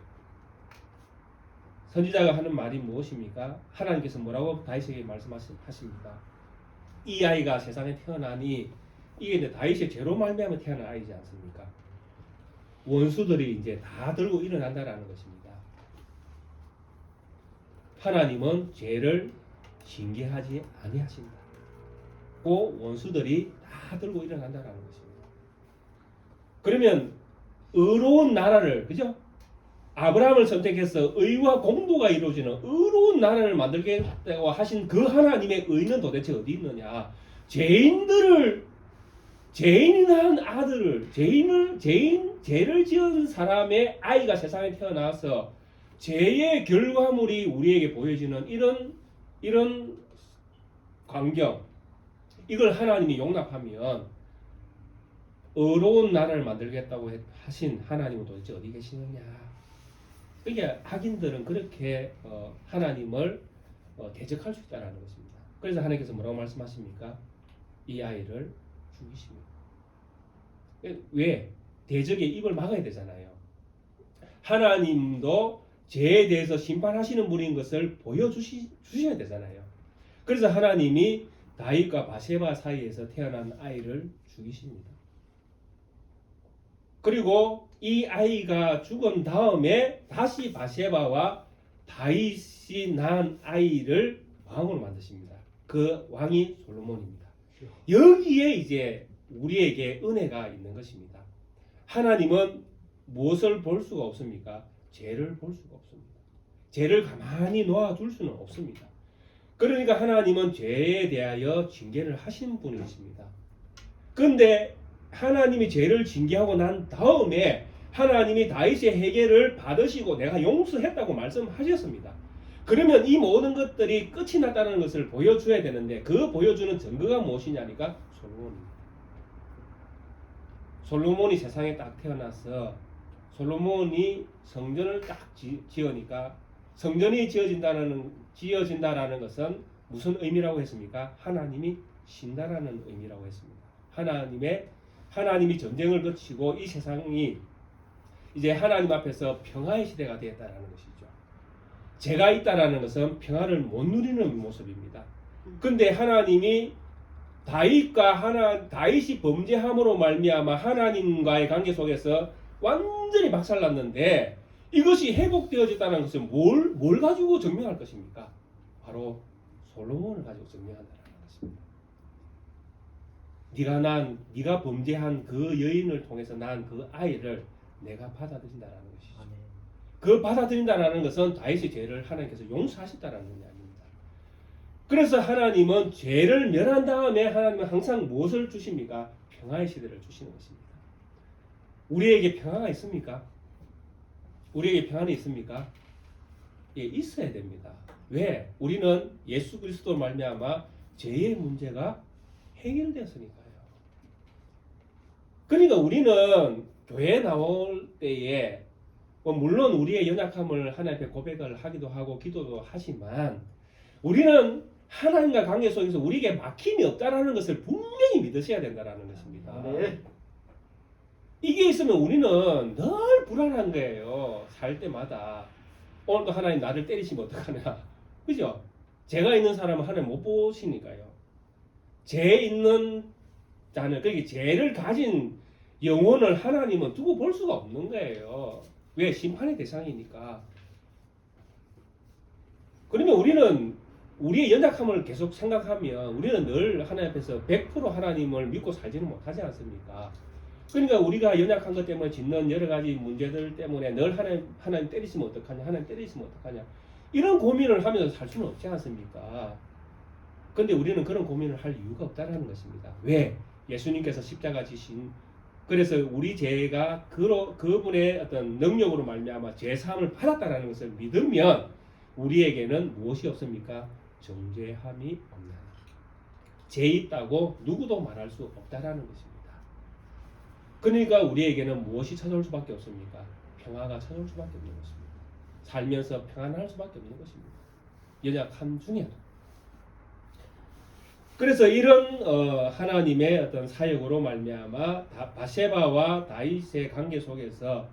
선지자가 하는 말이 무엇입니까? 하나님께서 뭐라고 다윗에게 말씀하십니까? 이 아이가 세상에 태어나니 이게 이제 다윗의 죄로 말미암아 태어난 아이지 않습니까? 원수들이 이제 다 들고 일어난다라는 것입니다. 하나님은 죄를 징계하지 아니하신다. 그 원수들이 다 들고 일어난다라는 것입니다. 그러면 의로운 나라를, 그죠? 아브라함을 선택해서 의와 공도가 이루어지는 의로운 나라를 만들겠다고 하신 그 하나님의 의는 도대체 어디 있느냐? 죄인이 낳은 아들을, 죄를 지은 사람의 아이가 세상에 태어나서 죄의 결과물이 우리에게 보여지는 이런 광경, 이걸 하나님이 용납하면 의로운 나라를 만들겠다고 하신 하나님은 도대체 어디 계시느냐? 그러니까 악인들은 그렇게 하나님을 대적할 수 있다는 것입니다. 그래서 하나님께서 뭐라고 말씀하십니까? 이 아이를 죽이십니다. 왜? 대적의 입을 막아야 되잖아요. 하나님도 죄에 대해서 심판하시는 분인 것을 보여주셔야 되잖아요. 그래서 하나님이 다윗과 바세바 사이에서 태어난 아이를 죽이십니다. 그리고 이 아이가 죽은 다음에 다시 바세바와 다윗이 낳은 아이를 왕으로 만드십니다. 그 왕이 솔로몬입니다. 여기에 이제 우리에게 은혜가 있는 것입니다. 하나님은 무엇을 볼 수가 없습니까? 죄를 볼 수가 없습니다. 죄를 가만히 놓아둘 수는 없습니다. 그러니까 하나님은 죄에 대하여 징계를 하시는 분이십니다. 그런데 하나님이 죄를 징계하고 난 다음에 하나님이 다윗의 회개를 받으시고 내가 용서했다고 말씀하셨습니다. 그러면 이 모든 것들이 끝이 났다는 것을 보여줘야 되는데 그 보여주는 증거가 무엇이냐니까 솔로몬입니다. 솔로몬이 세상에 딱 태어나서 솔로몬이 성전을 딱 지으니까 성전이 지어진다라는 것은 무슨 의미라고 했습니까? 하나님이 신다라는 의미라고 했습니다. 하나님이 전쟁을 거치고 이 세상이 이제 하나님 앞에서 평화의 시대가 되었다라는 것이죠. 죄가 있다라는 것은 평화를 못 누리는 모습입니다. 근데 하나님이 다윗이 범죄함으로 말미암아 하나님과의 관계 속에서 완전히 박살났는데 이것이 회복되어졌다는 것은 뭘 가지고 증명할 것입니까? 바로 솔로몬을 가지고 증명한다는 것입니다. 네가 범죄한 그 여인을 통해서 난 그 아이를 내가 받아들인다는 것이죠. 그 받아들인다는 것은 다윗의 죄를 하나님께서 용서하셨다는 이야기입니다. 그래서 하나님은 죄를 멸한 다음에 하나님은 항상 무엇을 주십니까? 평화의 시대를 주시는 것입니다. 우리에게 평화가 있습니까? 우리에게 평안이 있습니까? 예, 있어야 됩니다. 왜? 우리는 예수 그리스도 말미암아 죄의 문제가 해결되었으니까요. 그러니까 우리는 교회에 나올 때에 물론 우리의 연약함을 하나님 앞에 고백을 하기도 하고 기도도 하지만 우리는 하나님과 관계 속에서 우리에게 막힘이 없다라는 것을 분명히 믿으셔야 된다는 것입니다. 네. 이게 있으면 우리는 늘 불안한 거예요. 살 때마다. 오늘도 하나님 나를 때리시면 어떡하냐. 그죠? 죄가 있는 사람은 하나님 못 보시니까요. 죄 있는 자는, 그러니까 죄를 가진 영혼을 하나님은 두고 볼 수가 없는 거예요. 왜? 심판의 대상이니까. 그러면 우리는 우리의 연약함을 계속 생각하면 우리는 늘 하나님 앞에서 100% 하나님을 믿고 살지는 못하지 않습니까? 그러니까 우리가 연약한 것 때문에 짓는 여러 가지 문제들 때문에 늘 하나님 때리시면 어떡하냐, 하나님 때리시면 어떡하냐, 이런 고민을 하면서 살 수는 없지 않습니까? 근데 우리는 그런 고민을 할 이유가 없다는 것입니다. 왜? 예수님께서 십자가 지신, 그래서 우리 죄가 그분의 어떤 능력으로 말미암아 죄 사함을 받았다는 것을 믿으면 우리에게는 무엇이 없습니까? 정죄함이 없는, 죄 있다고 누구도 말할 수 없다라는 것입니다. 그러니까 우리에게는 무엇이 찾아올 수밖에 없습니까? 평화가 찾아올 수밖에 없는 것입니다. 살면서 평안할 수밖에 없는 것입니다. 연약함 중에도. 그래서 이런 하나님의 어떤 사역으로 말미암아 바세바와 다윗의 관계 속에서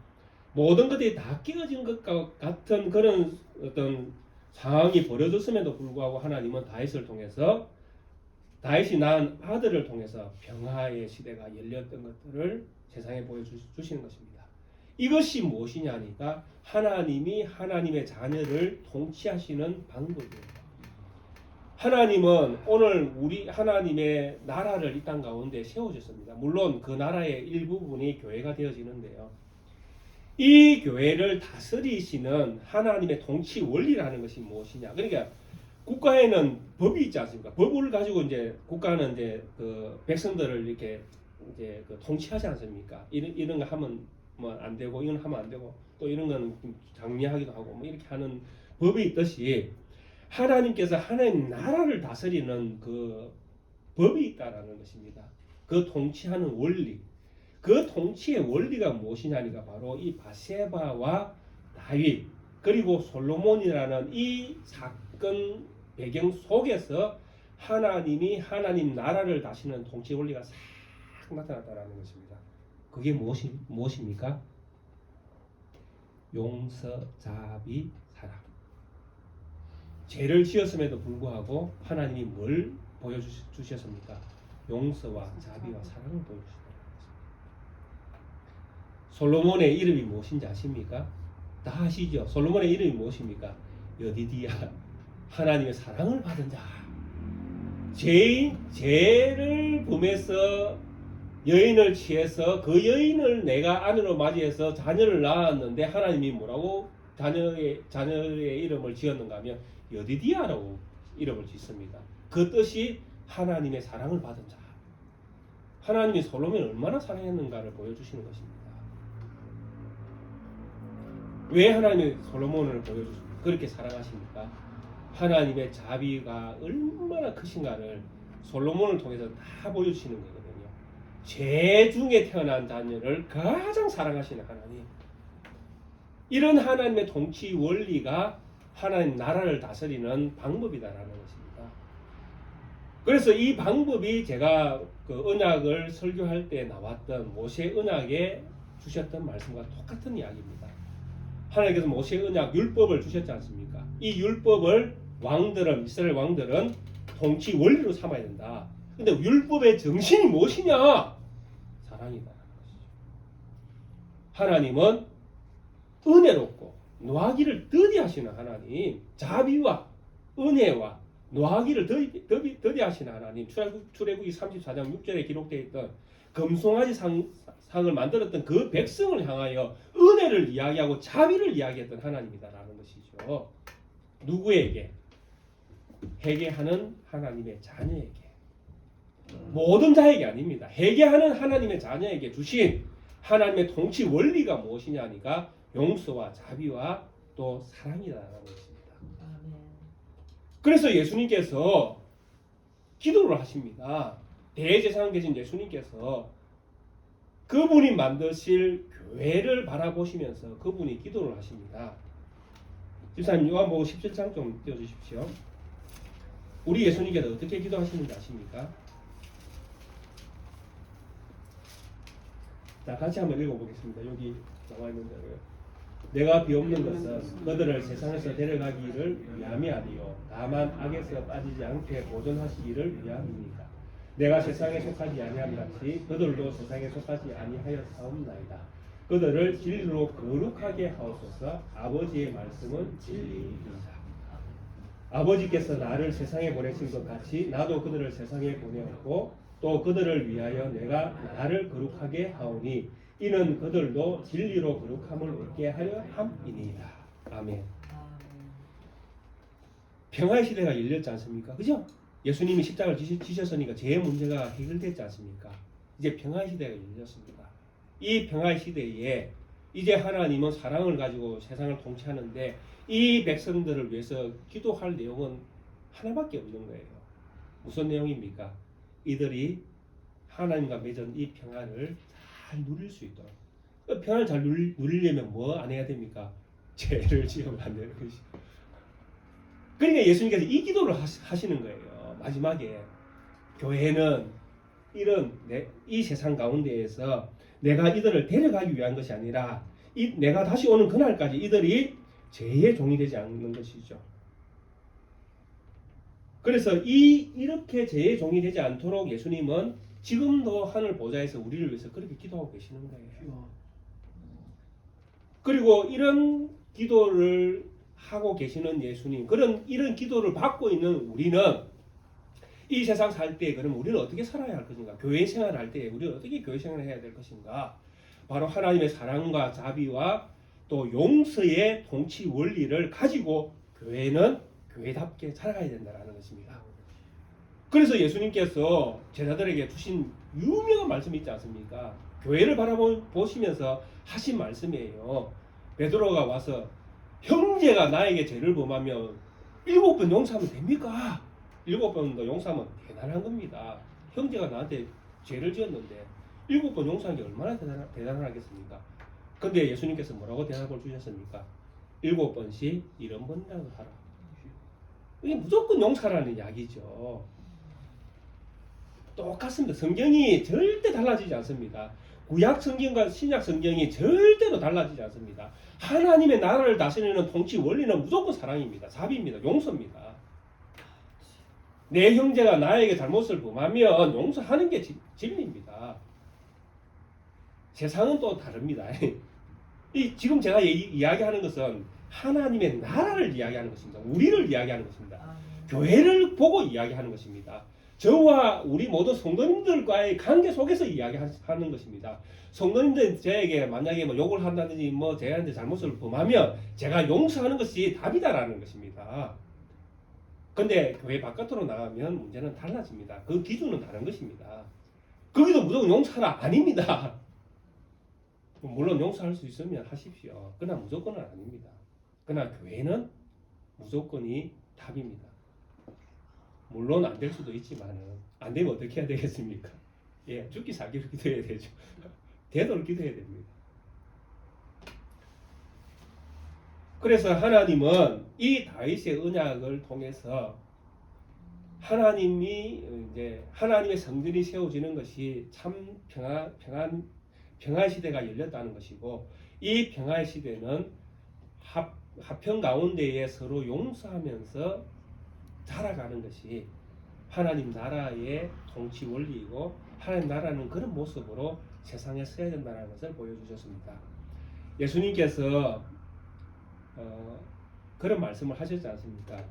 모든 것들이 다 깨어진 것 같은 그런 어떤 상황이 벌어졌음에도 불구하고 하나님은 다윗을 통해서, 다윗이 낳은 아들을 통해서 평화의 시대가 열렸던 것들을 세상에 보여주시는 것입니다. 이것이 무엇이냐니까 하나님이 하나님의 자녀를 통치하시는 방법이에요. 하나님은 오늘 우리 하나님의 나라를 이 땅 가운데 세워주셨습니다. 물론 그 나라의 일부분이 교회가 되어지는데요. 이 교회를 다스리시는 하나님의 통치 원리라는 것이 무엇이냐? 그러니까 국가에는 법이 있지 않습니까? 법을 가지고 이제 국가는 이제 그 백성들을 이렇게 이제 그 통치하지 않습니까? 이런 거 하면 뭐 안 되고 이건 하면 안 되고 또 이런 거는 좀 장려하기도 하고 뭐 이렇게 하는 법이 있듯이 하나님께서 하나님 나라를 다스리는 그 법이 있다라는 것입니다. 그 통치하는 원리. 그 통치의 원리가 무엇이냐니까 바로 이 바세바와 다윗 그리고 솔로몬이라는 이 사건 배경 속에서 하나님이 하나님 나라를 다스리는 통치 원리가 싹 나타났다는 것입니다. 그게 무엇입니까? 용서, 자비, 사랑. 죄를 지었음에도 불구하고 하나님이 뭘 보여주셨습니까? 용서와 자비와 사랑을 보여주셨다. 솔로몬의 이름이 무엇인지 아십니까? 다 아시죠? 솔로몬의 이름이 무엇입니까? 여디디야. 하나님의 사랑을 받은 자. 죄를 범해서 여인을 취해서 그 여인을 내가 아내로 맞이해서 자녀를 낳았는데 하나님이 뭐라고 자녀의 이름을 지었는가 하면 여디디아라고 이름을 짓습니다. 그 뜻이 하나님의 사랑을 받은 자. 하나님이 솔로몬을 얼마나 사랑했는가를 보여주시는 것입니다. 왜 하나님이 솔로몬을 그렇게 사랑하십니까? 하나님의 자비가 얼마나 크신가를 솔로몬을 통해서 다 보여주시는 거거든요. 죄 중에 태어난 자녀를 가장 사랑하시는 하나님. 이런 하나님의 통치 원리가 하나님 나라를 다스리는 방법이다라는 것입니다. 그래서 이 방법이 제가 그 언약을 설교할 때 나왔던 모세 언약에 주셨던 말씀과 똑같은 이야기입니다. 하나님께서 모세 언약 율법을 주셨지 않습니까? 이 율법을 이스라엘 왕들은 통치 원리로 삼아야 된다. 근데 율법의 정신이 무엇이냐? 사랑이다. 하나님은 은혜롭고 노하기를 더디하시는 하나님, 자비와 은혜와 노하기를 더디하시는 하나님. 출애굽기 34장 6절에 기록되어 있던 금송아지 상을 만들었던 그 백성을 향하여 은혜를 이야기하고 자비를 이야기했던 하나님이다라는 것이죠. 누구에게? 회개하는 하나님의 자녀에게. 모든 자에게 아닙니다. 회개하는 하나님의 자녀에게 주신 하나님의 통치 원리가 무엇이냐니까 용서와 자비와 또 사랑이라는 것입니다. 그래서 예수님께서 기도를 하십니다. 대제사장 되신 예수님께서 그분이 만드실 교회를 바라보시면서 그분이 기도를 하십니다. 집사님 요한복음 17장 좀 띄워주십시오. 우리 예수님께서 어떻게 기도하시는지 아십니까? 자, 같이 한번 읽어보겠습니다. 여기 나와 있는 대로요. 내가 비옵는 것은 그들을 세상에서 데려가기를 위함이 아니요 다만 악에서 빠지지 않게 보존하시기를 위함입니다. 내가 세상에 속하지 아니함 같이 그들도 세상에 속하지 아니하였사옵나이다. 그들을 진리로 거룩하게 하옵소서. 아버지의 말씀은 진리입니다. 아버지께서 나를 세상에 보내신 것 같이 나도 그들을 세상에 보내었고 또 그들을 위하여 내가 나를 거룩하게 하오니 이는 그들도 진리로 거룩함을 얻게 하려 함이니이다. 아멘. 평화의 시대가 열렸지 않습니까? 그죠? 예수님이 십자가를 지셨으니까 죄의 문제가 해결됐지 않습니까? 이제 평화의 시대가 열렸습니다. 이 평화의 시대에 이제 하나님은 사랑을 가지고 세상을 통치하는데 이 백성들을 위해서 기도할 내용은 하나밖에 없는 거예요. 무슨 내용입니까? 이들이 하나님과 맺은 이 평화를 잘 누릴 수 있도록. 평화를 잘 누리려면 뭐 안 해야 됩니까? 죄를 지으면 안 되는 것이. 그러니까 예수님께서 이 기도를 하시는 거예요. 마지막에 교회는 이 세상 가운데에서 내가 이들을 데려가기 위한 것이 아니라 내가 다시 오는 그날까지 이들이 죄의 종이 되지 않는 것이죠. 그래서 이렇게 죄의 종이 되지 않도록 예수님은 지금도 하늘 보좌에서 우리를 위해서 그렇게 기도하고 계시는 거예요. 그리고 이런 기도를 하고 계시는 예수님, 이런 기도를 받고 있는 우리는 이 세상 살 때 그럼 우리는 어떻게 살아야 할 것인가? 교회 생활할 때 우리는 어떻게 교회 생활을 해야 될 것인가? 바로 하나님의 사랑과 자비와 또 용서의 통치 원리를 가지고 교회는 교회답게 살아가야 된다는 것입니다. 그래서 예수님께서 제자들에게 주신 유명한 말씀이 있지 않습니까? 교회를 바라보시면서 하신 말씀이에요. 베드로가 와서 형제가 나에게 죄를 범하면 7번 용서하면 됩니까? 7번도 용서하면 대단한 겁니다. 형제가 나한테 죄를 지었는데 7번 용서한 게 얼마나 대단하겠습니까? 근데 예수님께서 뭐라고 대답을 주셨습니까? 7번씩 70번이라도 하라. 이게 무조건 용서라는 이야기죠. 똑같습니다. 성경이 절대 달라지지 않습니다. 구약 성경과 신약 성경이 절대로 달라지지 않습니다. 하나님의 나라를 다스리는 통치 원리는 무조건 사랑입니다. 자비입니다. 용서입니다. 내 형제가 나에게 잘못을 범하면 용서하는 게 진리입니다. 세상은 또 다릅니다. 지금 제가 이야기하는 것은 하나님의 나라를 이야기하는 것입니다. 우리를 이야기하는 것입니다. 교회를 보고 이야기하는 것입니다. 저와 우리 모든 성도님들과의 관계 속에서 이야기하는 것입니다. 성도님들 저에게 만약에 욕을 한다든지 저한테 잘못을 범하면 제가 용서하는 것이 답이다라는 것입니다. 근데 교회 바깥으로 나가면 문제는 달라집니다. 그 기준은 다른 것입니다. 거기도 무조건 용서하라 아닙니다. 물론 용서할 수 있으면 하십시오. 그러나 무조건은 아닙니다. 그러나 교회는 무조건이 답입니다. 물론 안 될 수도 있지만은 안 되면 어떻게 해야 되겠습니까? 예, 죽기 살기를 기도해야 되죠. 되도록 기도해야 됩니다. 그래서 하나님은 이 다윗의 언약을 통해서 하나님의 성전이 세워지는 것이 참 평화 시대가 열렸다는 것이고, 이 평화 시대는 화평 가운데에 서로 용서하면서 자라가는 것이 하나님 나라의 통치 원리이고, 하나님 나라는 그런 모습으로 세상에 서야 된다는 것을 보여주셨습니다. 예수님께서 그런 말씀을 하셨지 않습니까?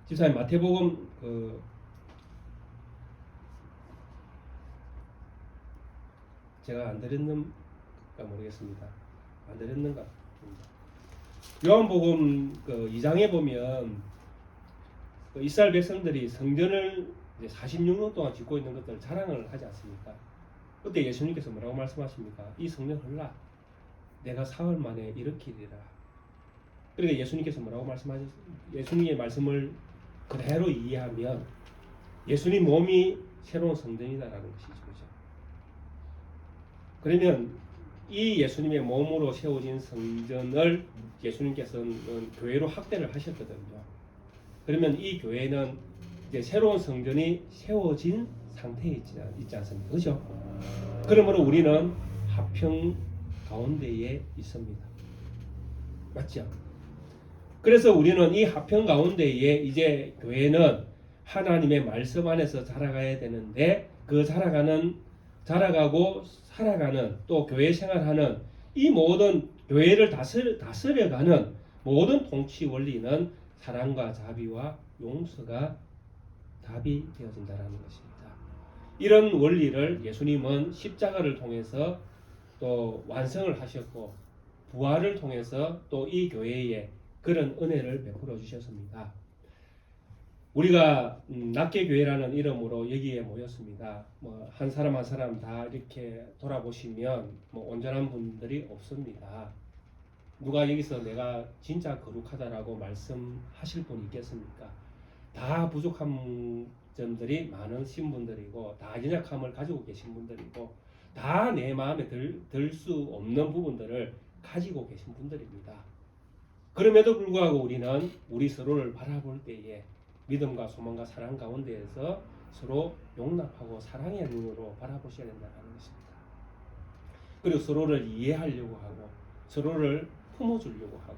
집사님, 마태복음 제가 안 드렸는가 모르겠습니다. 안 드렸는가? 요한복음 2장에 보면 이스라엘 백성들이 성전을 이제 46년 동안 짓고 있는 것들 자랑을 하지 않습니까? 그때 예수님께서 뭐라고 말씀하십니까? 이 성전 헐라 내가 사흘 만에 일으키리라. 그러니까 예수님께서 뭐라고 말씀하셨습니까? 예수님의 말씀을 그대로 이해하면 예수님 몸이 새로운 성전이다라는 것이죠. 그렇죠? 그러면 이 예수님의 몸으로 세워진 성전을 예수님께서는 교회로 확대를 하셨거든요. 그러면 이 교회는 이제 새로운 성전이 세워진 상태에 있지 않습니까? 그렇죠? 그러므로 우리는 화평 가운데에 있습니다. 맞죠? 그래서 우리는 이 화평 가운데에 이제 교회는 하나님의 말씀 안에서 자라가야 되는데, 그 자라가고 살아가는 또 교회 생활하는 이 모든 교회를 다스려가는 모든 통치 원리는 사랑과 자비와 용서가 답이 되어진다는 것입니다. 이런 원리를 예수님은 십자가를 통해서 또 완성을 하셨고, 부활을 통해서 또 이 교회에 그런 은혜를 베풀어 주셨습니다. 우리가 낱개교회라는 이름으로 여기에 모였습니다. 한 사람 한 사람 다 이렇게 돌아보시면 온전한 분들이 없습니다. 누가 여기서 내가 진짜 거룩하다라고 말씀하실 분이 있겠습니까? 다 부족한 점들이 많으신 분들이고, 다 연약함을 가지고 계신 분들이고, 다 내 마음에 들 수 없는 부분들을 가지고 계신 분들입니다. 그럼에도 불구하고 우리는 우리 서로를 바라볼 때에 믿음과 소망과 사랑 가운데에서 서로 용납하고 사랑의 눈으로 바라보셔야 된다는 것입니다. 그리고 서로를 이해하려고 하고 서로를 품어주려고 하고,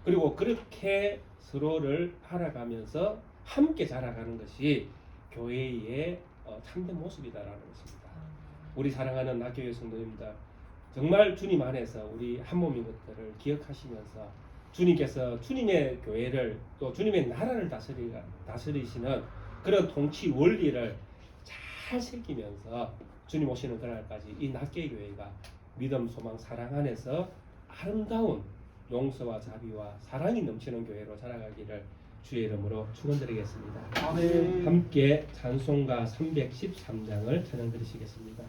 그리고 그렇게 서로를 알아가면서 함께 자라가는 것이 교회의 참된 모습이다라는 것입니다. 우리 사랑하는 낱개교회 성도님들, 정말 주님 안에서 우리 한 몸인 것들을 기억하시면서 주님께서 주님의 교회를 또 주님의 나라를 다스리시는 그런 통치 원리를 잘 새기면서 주님 오시는 그날까지 이 낱개 교회가 믿음, 소망, 사랑 안에서 아름다운 용서와 자비와 사랑이 넘치는 교회로 자라가기를 주의 이름으로 축원드리겠습니다. 아멘. 함께 찬송가 313장을 찬양 드리시겠습니다.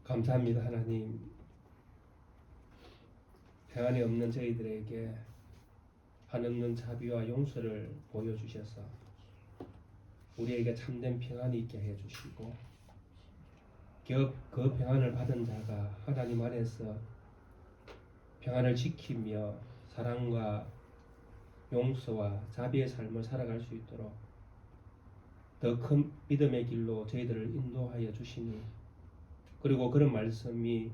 감사합니다. 하나님, 평안이 없는 저희들에게 한없는 자비와 용서를 보여주셔서 우리에게 참된 평안이 있게 해주시고 그 평안을 받은 자가 하나님 안에서 평안을 지키며 사랑과 용서와 자비의 삶을 살아갈 수 있도록 더 큰 믿음의 길로 저희들을 인도하여 주시니, 그리고 그런 말씀이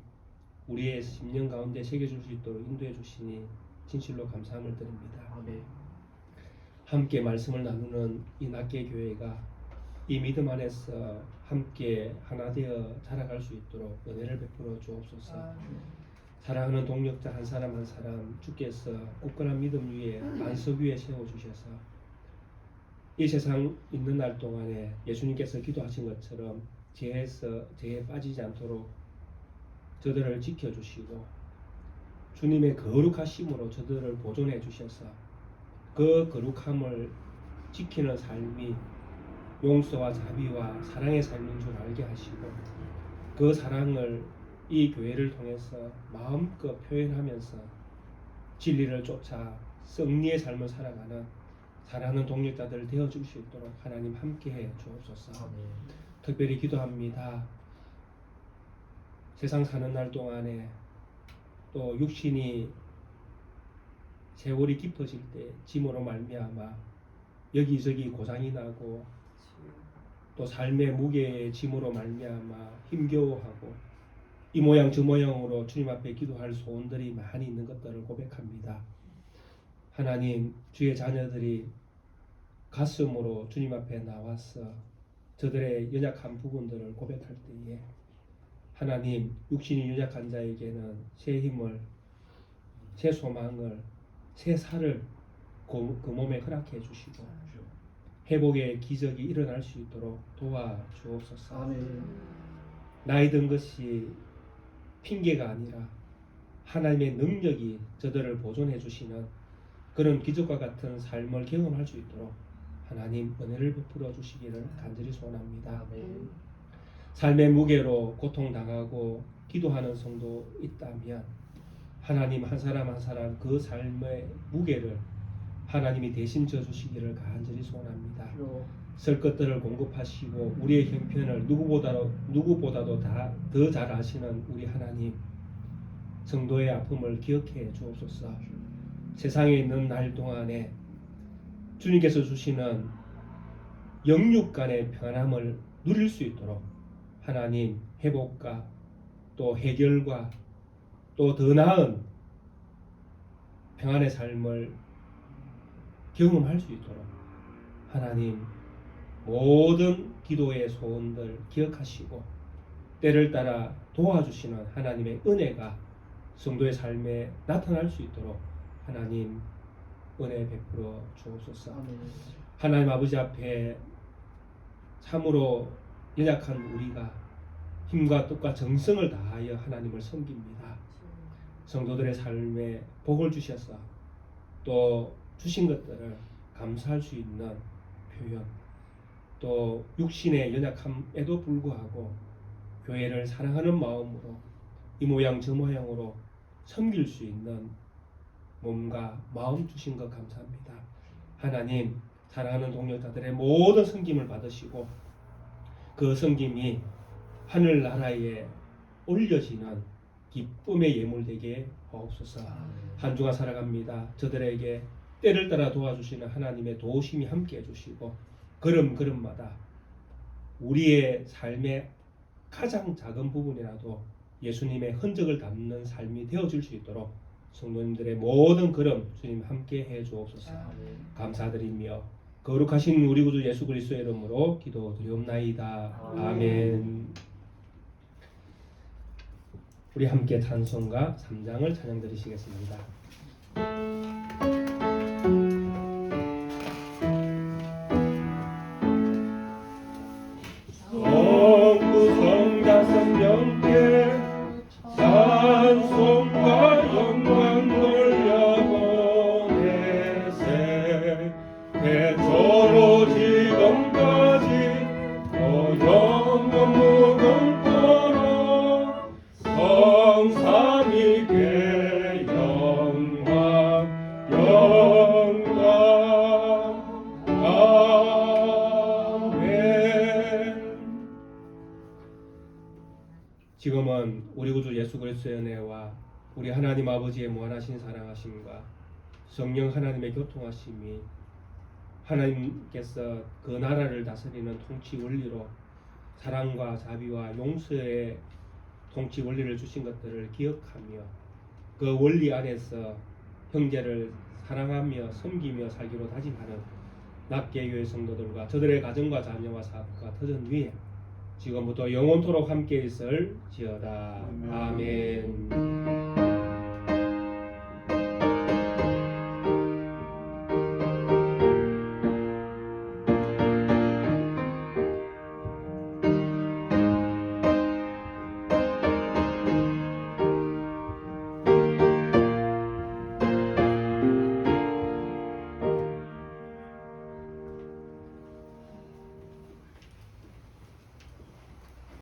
우리의 심령 가운데 새겨줄 수 있도록 인도해 주시니 진실로 감사함을 드립니다. 아멘. 함께 말씀을 나누는 이 낱개 교회가 이 믿음 안에서 함께 하나 되어 자라갈 수 있도록 은혜를 베풀어 주옵소서. 사랑하는 동력자 한 사람 한 사람 주께서 굳건한 믿음 위에 반석 위에 세워주셔서 이 세상 있는 날 동안에 예수님께서 기도하신 것처럼 죄에 빠지지 않도록 저들을 지켜주시고 주님의 거룩하심으로 저들을 보존해 주셔서 그 거룩함을 지키는 삶이 용서와 자비와 사랑의 삶인 줄 알게 하시고 그 사랑을 이 교회를 통해서 마음껏 표현하면서 진리를 쫓아 승리의 삶을 살아가는 사랑하는 동력자들 되어줄 수 있도록 하나님 함께해 주옵소서. 아멘. 특별히 기도합니다. 세상 사는 날 동안에 또 육신이 세월이 깊어질 때 짐으로 말미암아 여기저기 고장이 나고 또 삶의 무게의 짐으로 말미암아 힘겨워하고 이 모양 저 모양으로 주님 앞에 기도할 소원들이 많이 있는 것들을 고백합니다. 하나님, 주의 자녀들이 가슴으로 주님 앞에 나와서 저들의 연약한 부분들을 고백할 때에 하나님, 육신이 연약한 자에게는 새 힘을, 새 소망을, 새 살을 그 몸에 허락해 주시고 회복의 기적이 일어날 수 있도록 도와주옵소서. 아멘. 나이 든 것이 핑계가 아니라 하나님의 능력이 저들을 보존해 주시는 그런 기적과 같은 삶을 경험할 수 있도록 하나님 은혜를 베풀어 주시기를 간절히 소원합니다. 아멘. 삶의 무게로 고통당하고 기도하는 성도 있다면 하나님 한 사람 한 사람 그 삶의 무게를 하나님이 대신 져주시기를 간절히 소원합니다. 쓸 것들을 공급하시고 우리의 형편을 누구보다도 더 잘 아시는 우리 하나님, 성도의 아픔을 기억해 주옵소서. 세상에 있는 날 동안에 주님께서 주시는 영육 간의 편함을 누릴 수 있도록 하나님 회복과 또 해결과 또 더 나은 평안의 삶을 경험할 수 있도록 하나님 모든 기도의 소원들 기억하시고 때를 따라 도와주시는 하나님의 은혜가 성도의 삶에 나타날 수 있도록 하나님 은혜 베풀어 주옵소서. 하나님 아버지 앞에 참으로 연약한 우리가 힘과 뜻과 정성을 다하여 하나님을 섬깁니다. 성도들의 삶에 복을 주셔서 또 주신 것들을 감사할 수 있는 표현, 또 육신의 연약함에도 불구하고 교회를 사랑하는 마음으로 이 모양 저 모양으로 섬길 수 있는 몸과 마음 주신 것 감사합니다. 하나님 사랑하는 동료자들의 모든 섬김을 받으시고 그 섬김이 하늘나라에 올려지는 기쁨의 예물되게 하옵소서. 한 주간 살아갑니다. 저들에게 때를 따라 도와주시는 하나님의 도우심이 함께해 주시고 걸음걸음마다 우리의 삶의 가장 작은 부분이라도 예수님의 흔적을 담는 삶이 되어질 수 있도록 성도님들의 모든 걸음 주님 함께해 주옵소서. 감사드리며 거룩하신 우리 구주 예수 그리스도의 이름으로 기도드리옵나이다. 아멘. 우리 함께 찬송가 3장을 찬양 드리시겠습니다. 성부성자 성령께 찬송과 영광 돌려보내세 대초로 지금까지 영원 무궁토록 성삼위께 영광 아멘. 지금은 우리 구주 예수 그리스도의 은혜와 우리 하나님 아버지의 무한하신 사랑하심과 성령 하나님의 교통하심이 하나님께서 그 나라를 다스리는 통치 원리로 사랑과 자비와 용서의 통치 원리를 주신 것들을 기억하며 그 원리 안에서 형제를 사랑하며 섬기며 살기로 다짐하는 낙계교회 성도들과 저들의 가정과 자녀와 사업과 터전 위에 지금부터 영원토록 함께 있을지어다. 아멘.